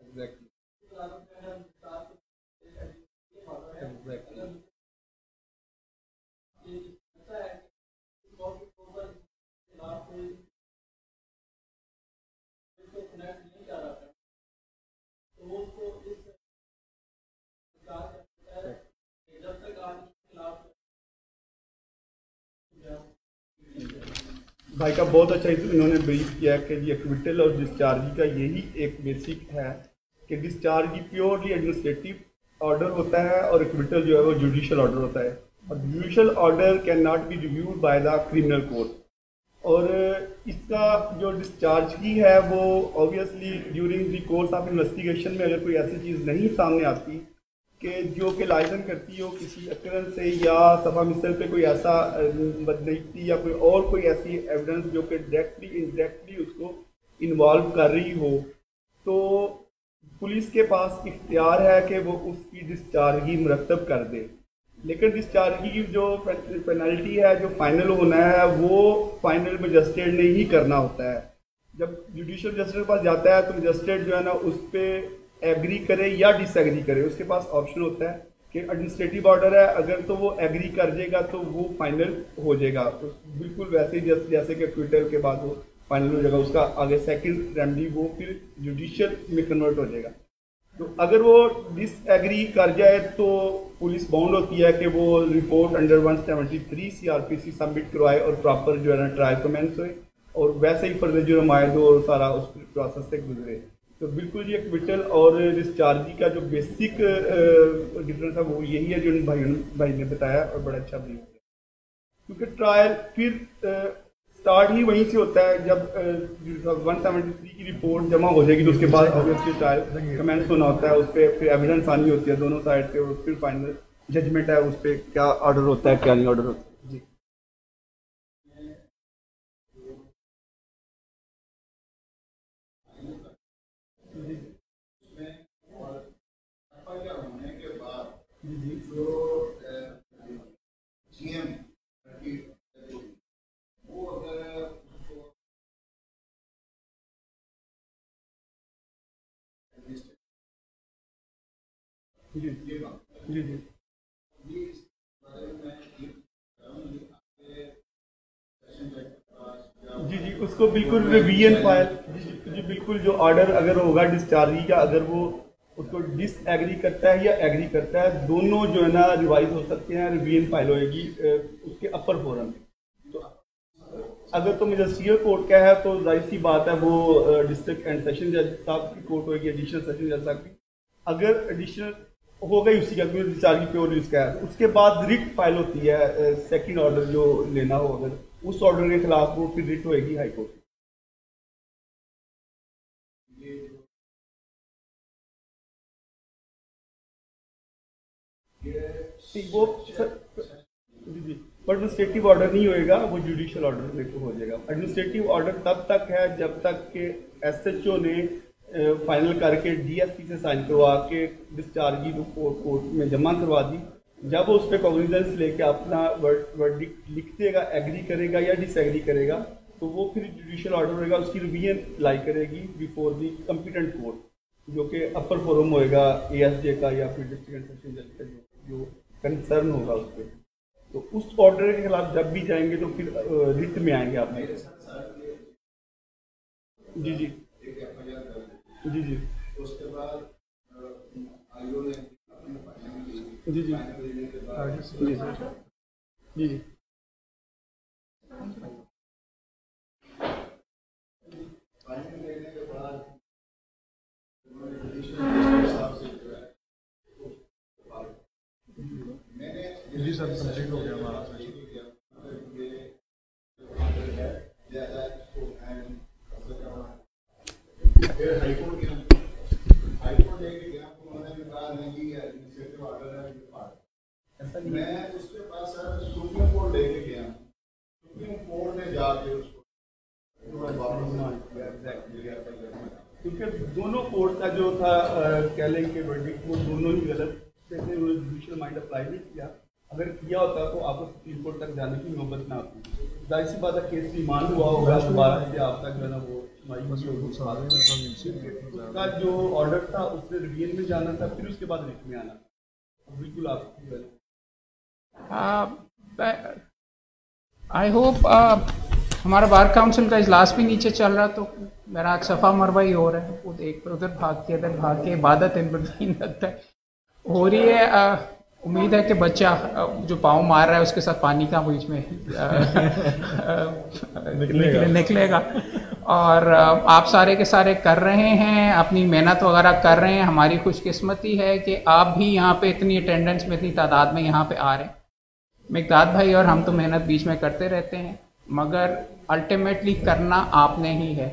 Exactly. भाई का बहुत अच्छा इन्होंने ब्रीफ किया कि जी एक्विटल और डिस्चार्ज का यही एक बेसिक है कि डिस्चार्ज प्योरली एडमिनिस्ट्रेटिव ऑर्डर होता है और एक्विटल जो है वो जुडिशियल ऑर्डर होता है, और judicial order can not be reviewed by the criminal court. और इसका जो डिस्चार्ज की है वो obviously during the course of investigation में अगर कोई ऐसी चीज़ नहीं सामने आती कि जो कि लाइसन करती हो किसी अकरन से या सफा मिसल पे कोई ऐसा बदनीति या कोई ऐसी एविडेंस जो कि डायरेक्टली इनडायरेक्टली उसको इन्वॉल्व कर रही हो, तो पुलिस के पास इख्तियार है कि वो उसकी डिस्चार्जी मुरतब कर दे। लेकिन डिस्चार्जी की जो पेनल्टी है, जो फाइनल होना है, वो फाइनल मजिस्ट्रेट ने ही करना होता है। जब जुडिशियल मजिस्ट्रेट के पास जाता है तो मजिस्ट्रेट जो है ना उस पर एग्री करे या डिसएग्री करे, उसके पास ऑप्शन होता है कि एडमिनिस्ट्रेटिव ऑर्डर है, अगर तो वो एग्री कर देगा तो वो फाइनल हो जाएगा, तो बिल्कुल वैसे ही जैसे कि ट्विटर के बाद वो फाइनल हो जाएगा, उसका आगे सेकंड रेमेडी वो फिर जुडिशियल में कन्वर्ट हो जाएगा। तो अगर वो डिसएग्री कर जाए तो पुलिस बाउंड होती है कि वो रिपोर्ट अंडर 173 CRPC सबमिट करवाए और प्रॉपर जो है ना ट्रायल कमेंस हुए और वैसे ही फर्दर जुर्म आए दो और सारा उस प्रोसेस से गुजरे। तो बिल्कुल ये एक्विटल और डिस्चार्जी का जो बेसिक डिफरेंस है वो यही है जो भाई ने बताया और बड़ा अच्छा भी है, क्योंकि ट्रायल फिर स्टार्ट ही वहीं से होता है। जब 173 की रिपोर्ट जमा हो जाएगी तो उसके बाद ऑब्वियसली ट्रायल कमेंस होना होता है, उस पर फिर एविडेंस आनी होती है दोनों साइड से, और फिर फाइनल जजमेंट है उस पर क्या ऑर्डर होता है क्या नहीं ऑर्डर होता है। जी जी उसको बिल्कुल रिवीजन फाइल जी बिल्कुल जो ऑर्डर अगर होगा डिस्चार्जी का, अगर वो उसको डिसएग्री करता है या एग्री करता है, दोनों जो है ना रिवाइज हो सकते हैं, रिवीजन फाइल होएगी उसके अपर फोरम में। तो अगर तो मजिस्ट्रियल कोर्ट का है तो जाहिर सी बात है वो डिस्ट्रिक्ट एंड सेशन जज साहब की कोर्ट होगी, एडिशनल सेशन जज साहब की। अगर एडिशनल हो गई उसी का डिस्चार्ज प्योर इसका है, उसके बाद रिट फाइल होती है सेकंड ऑर्डर जो लेना हो, अगर उस ऑर्डर के खिलाफ वो फिर रिट होएगी हाई कोर्ट। वो एडमिनिस्ट्रेटिव ऑर्डर नहीं होएगा, वो जुडिशियल ऑर्डर हो जाएगा। एडमिनिस्ट्रेटिव ऑर्डर तब तक है जब तक के SHO ने फाइनल करके DSP से साइन करवा के डिस्चार्जी रिपोर्ट कोर्ट में जमा करवा दी। जब उस पर कॉग्निजेंस लेके अपना वर्डिक्ट लिख देगा, एग्री करेगा या डिसएग्री करेगा, तो वो फिर जुडिशियल ऑर्डर होगा, उसकी रिवीजन लाई करेगी बिफोर दी कॉम्पिटेंट कोर्ट। जो कि अपर फोरम होएगा ASJ का या फिर डिस्ट्रिक्ट सेशन जज का जो कंसर्न होगा उस पर, तो उस ऑर्डर के खिलाफ जब भी जाएंगे तो फिर रिट में आएंगे आप मेरे। जी जी जी जी उसके बाद जी जी जी जी जी सर कंप्लीट हो गया हमारा हाईकोर्ट लेके गया तो उन्होंने कहा नहीं कि एडमिनिस्ट्रेटिव ऑर्डर है ऐसा नहीं। मैं उसके पास सर सुप्रीम कोर्ट लेके गया, सुप्रीम कोर्ट ने जाके उसको क्योंकि दोनों कोर्ट का जो था कह लें कि वर्डिक्ट वो दोनों ही गलत थे, उन्होंने जुडिशियल माइंड अप्लाई नहीं किया। अगर किया होता तो आपको सुप्रीम कोर्ट तक जाने की नौबत ना आती। जाहिर सी बात है केस रिमांड हुआ होगा दोबारा से आप तक जो है ना वो उसका जो ऑर्डर था उसने रिवीजन में जाना था, फिर उसके बाद रिट में आना था। बिल्कुल आप आई होप हमारा बार काउंसिल का इजलास भी नीचे चल रहा, तो मेरा आज सफ़ा मरवा ही हो रहा है, वो एक उधर भाग के इधर भाग के इबादत इन लगता है हो रही है। उम्मीद है कि बच्चा जो पाँव मार रहा है उसके साथ पानी का बीच में निकलेगा। और आप सारे के सारे कर रहे हैं, अपनी मेहनत वगैरह कर रहे हैं। हमारी खुशकिस्मती है कि आप भी यहाँ पे इतनी अटेंडेंस में, इतनी तादाद में यहाँ पे आ रहे हैं। मिकदाद भाई और हम तो मेहनत बीच में करते रहते हैं, मगर अल्टीमेटली करना आपने ही है।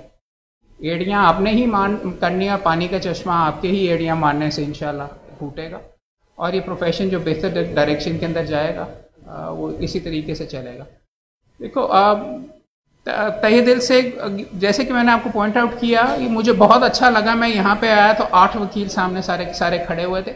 एड़ियाँ आपने ही करनी है, पानी का चश्मा आपके ही एड़ियाँ मारने से इंशाल्लाह फूटेगा और ये प्रोफेशन जो बेहतर डायरेक्शन के अंदर जाएगा वो इसी तरीके से चलेगा। देखो तहे दिल से, जैसे कि मैंने आपको पॉइंट आउट किया, ये मुझे बहुत अच्छा लगा। मैं यहाँ पे आया तो 8 वकील सामने सारे के सारे खड़े हुए थे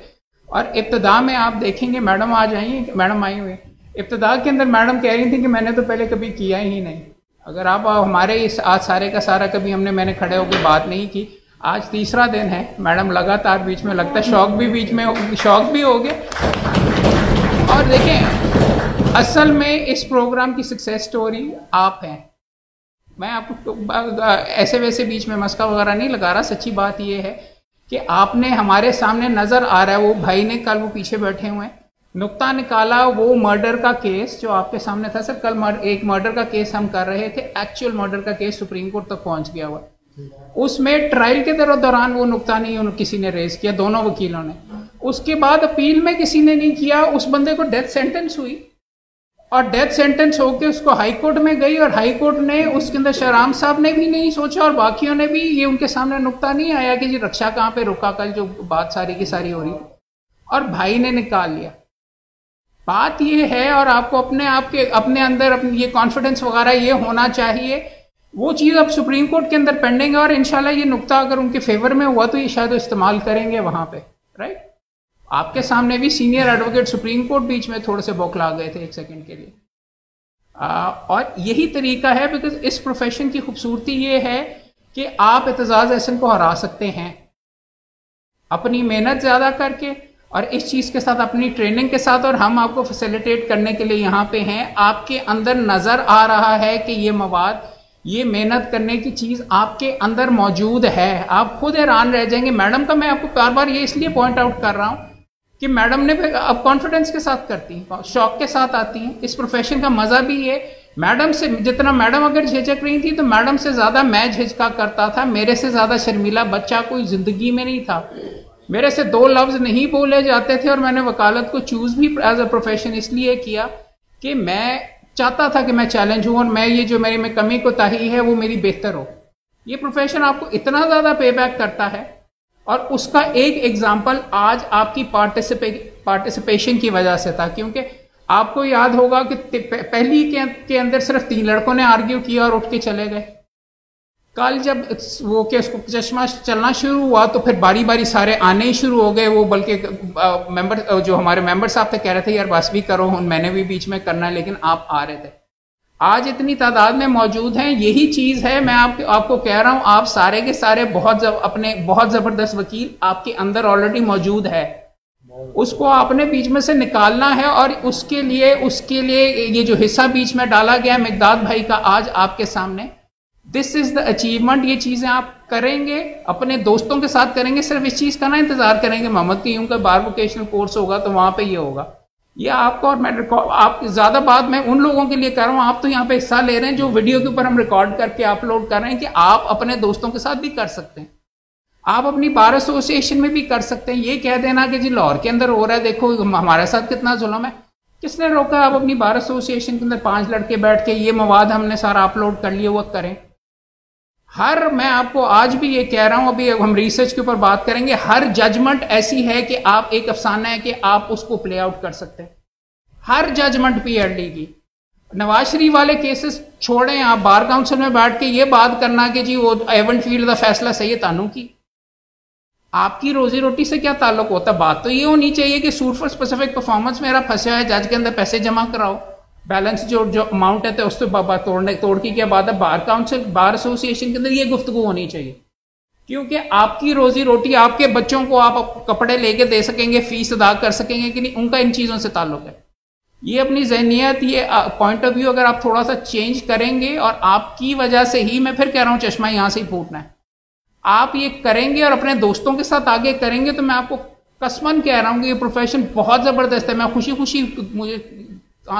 और इब्तदा में आप देखेंगे मैडम आ जाइए, मैडम आई हुई। इब्तदा के अंदर मैडम कह रही थी कि मैंने तो पहले कभी किया ही नहीं। अगर आप हमारे इस आज सारे का सारा कभी मैंने खड़े होकर बात नहीं की। आज तीसरा दिन है, मैडम लगातार बीच में लगता है शौक भी हो गए। और देखें असल में इस प्रोग्राम की सक्सेस स्टोरी आप हैं। मैं आपको ऐसे वैसे बीच में मस्का वगैरह नहीं लगा रहा। सच्ची बात यह है कि आपने हमारे सामने नज़र आ रहा है, वो भाई ने कल वो पीछे बैठे हुए हैं नुक्ता निकाला, वो मर्डर का केस जो आपके सामने था। सर कल एक मर्डर का केस हम कर रहे थे, एक्चुअल मर्डर का केस सुप्रीम कोर्ट तक पहुंच गया हुआ। उसमें ट्रायल के दौरान वो नुक्ता नहीं किसी ने रेज किया, दोनों वकीलों ने। उसके बाद अपील में किसी ने नहीं किया। उस बंदे को डेथ सेंटेंस हुई और डेथ सेंटेंस होके उसको हाई कोर्ट में गई और हाई कोर्ट ने उसके अंदर शहराम साहब ने भी नहीं सोचा और बाकियों ने भी, ये उनके सामने नुक्ता नहीं आया कि जी रक्षा कहाँ पे रुका, कल जो बात सारी की सारी हो रही और भाई ने निकाल लिया। बात ये है, और आपको अपने अंदर ये कॉन्फिडेंस वगैरह ये होना चाहिए। वो चीज़ अब सुप्रीम कोर्ट के अंदर पेंडिंग है और इंशाल्लाह ये नुक्ता अगर उनके फेवर में हुआ तो ये शायद इस्तेमाल करेंगे वहां पे, राइट। आपके सामने भी सीनियर एडवोकेट सुप्रीम कोर्ट बीच में थोड़े से बौखला गए थे एक सेकंड के लिए। और यही तरीका है, बिकॉज इस प्रोफेशन की खूबसूरती ये है कि आप एतजाज़ एहसन को हरा सकते हैं अपनी मेहनत ज़्यादा करके और इस चीज़ के साथ, अपनी ट्रेनिंग के साथ। और हम आपको फैसिलिटेट करने के लिए यहाँ पे हैं। आपके अंदर नज़र आ रहा है कि ये मवाद, ये मेहनत करने की चीज़ आपके अंदर मौजूद है। आप खुद हैरान रह जाएंगे। मैडम का मैं आपको बार बार ये इसलिए पॉइंट आउट कर रहा हूँ कि मैडम ने अब कॉन्फिडेंस के साथ करती हैं, शौक के साथ आती हैं। इस प्रोफेशन का मज़ा भी ये, मैडम से जितना मैडम अगर झिझक रही थी तो मैडम से ज़्यादा मैं झिझका करता था। मेरे से ज़्यादा शर्मीला बच्चा कोई ज़िंदगी में नहीं था। मेरे से 2 लफ्ज़ नहीं बोले जाते थे और मैंने वकालत को चूज़ भी एज अ प्रोफेशन इसलिए किया कि मैं चाहता था कि मैं चैलेंज हूँ और मैं ये जो मेरी में कमी कोताही है वो मेरी बेहतर हो। ये प्रोफेशन आपको इतना ज़्यादा पे बैक करता है और उसका एक एग्जाम्पल आज आपकी पार्टिसिपेशन की वजह से था। क्योंकि आपको याद होगा कि पहली के अंदर सिर्फ 3 लड़कों ने आर्ग्यू किया और उठ के चले गए। कल जब वो केस को चश्मा चलना शुरू हुआ तो फिर बारी बारी सारे आने ही शुरू हो गए। वो बल्कि मेंबर जो हमारे मेंबर साहब थे कह रहे थे यार बस भी करो, मैंने भी बीच में करना है, लेकिन आप आ रहे थे। आज इतनी तादाद में मौजूद हैं। यही चीज़ है, मैं आपको कह रहा हूं, आप सारे के सारे अपने बहुत ज़बरदस्त वकील आपके अंदर ऑलरेडी मौजूद है, उसको आपने बीच में से निकालना है। और उसके लिए ये जो हिस्सा बीच में डाला गया मिकदाद भाई का आज आपके सामने, दिस इज द अचीवमेंट। ये चीज़ें आप करेंगे, अपने दोस्तों के साथ करेंगे, सिर्फ इस चीज़ का ना इंतजार करेंगे मोहम्मद कीम का बार वोकेशनल कोर्स होगा तो वहां पे ये होगा। ये आपको, और मैं आप ज़्यादा बात मैं उन लोगों के लिए कर रहा हूँ, आप तो यहाँ पे हिस्सा ले रहे हैं जो वीडियो के ऊपर हम रिकॉर्ड करके अपलोड कर रहे हैं, कि आप अपने दोस्तों के साथ भी कर सकते हैं, आप अपनी बार एसोसिएशन में भी कर सकते हैं। ये कह देना कि जी लाहौर के अंदर हो रहा है, देखो हमारे साथ कितना जुल्म है, किसने रोका? आप अपनी बार एसोसिएशन के अंदर 5 लड़के बैठ के ये मवाद हमने सारा अपलोड कर लिया, वो करें। मैं आपको आज भी ये कह रहा हूं, अभी हम रिसर्च के ऊपर बात करेंगे, हर जजमेंट ऐसी है कि आप, एक अफसाना है कि आप उसको प्ले आउट कर सकते हैं, हर जजमेंट पीएलडी की। नवाज शरीफ वाले केसेस छोड़ें, आप बार काउंसिल में बैठ के ये बात करना कि जी वो एवन फील्ड का फैसला सही है तानू की, आपकी रोजी रोटी से क्या ताल्लुक होता है? बात तो ये होनी चाहिए कि सूट फॉर स्पेसिफिक परफॉर्मेंस मेरा फंसा है, जज के अंदर पैसे जमा कराओ, बैलेंस जो अमाउंट है तो उससे तोड़ की क्या बात है? बार काउंसिल, बार एसोसिएशन के अंदर ये गुफ्तगू होनी चाहिए, क्योंकि आपकी रोजी रोटी, आपके बच्चों को आप कपड़े लेके दे सकेंगे, फीस अदा कर सकेंगे कि नहीं, उनका इन चीज़ों से ताल्लुक है। ये अपनी जहनियत, ये पॉइंट ऑफ व्यू अगर आप थोड़ा सा चेंज करेंगे, और आपकी वजह से ही, मैं फिर कह रहा हूँ, चश्मा यहाँ से ही फूटना है। आप ये करेंगे और अपने दोस्तों के साथ आगे करेंगे तो मैं आपको कसमन कह रहा हूँ कि ये प्रोफेशन बहुत ज़बरदस्त है। मैं खुशी खुशी, मुझे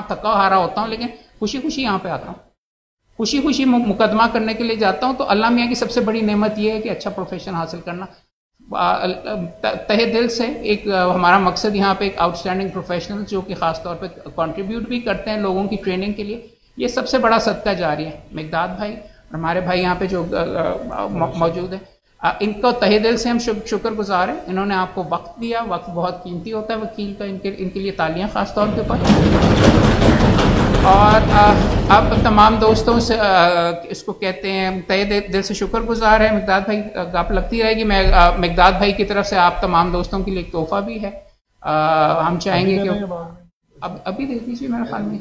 थका हारा होता हूँ, लेकिन खुशी खुशी यहाँ पे आता हूँ, खुशी खुशी मुकदमा करने के लिए जाता हूँ। तो अल्लाह मियाँ की सबसे बड़ी नेमत ये है कि अच्छा प्रोफेशन हासिल करना। तहे दिल से एक हमारा मकसद यहाँ पे एक आउटस्टैंडिंग प्रोफेशनल जो कि ख़ास तौर पे कंट्रीब्यूट भी करते हैं लोगों की ट्रेनिंग के लिए, ये सबसे बड़ा सदका जारी है। मिकदाद भाई और हमारे भाई यहाँ पे जो मौजूद है, इनको तहे दिल से हम शुक्रगुजार हैं। इन्होंने आपको वक्त दिया, वक्त बहुत कीमती होता है वकील का, इनके लिए तालियां ख़ास तौर के ऊपर। और अब तमाम दोस्तों से इसको कहते हैं तहे दिल से शुक्रगुजार है। मिकदाद भाई आप लगती रहेगी, मैं मिकदाद भाई की तरफ से आप तमाम दोस्तों के लिए एक तोहफा भी है। हम चाहेंगे कि अब अभी दे दीजिए मेरे ख्याल में।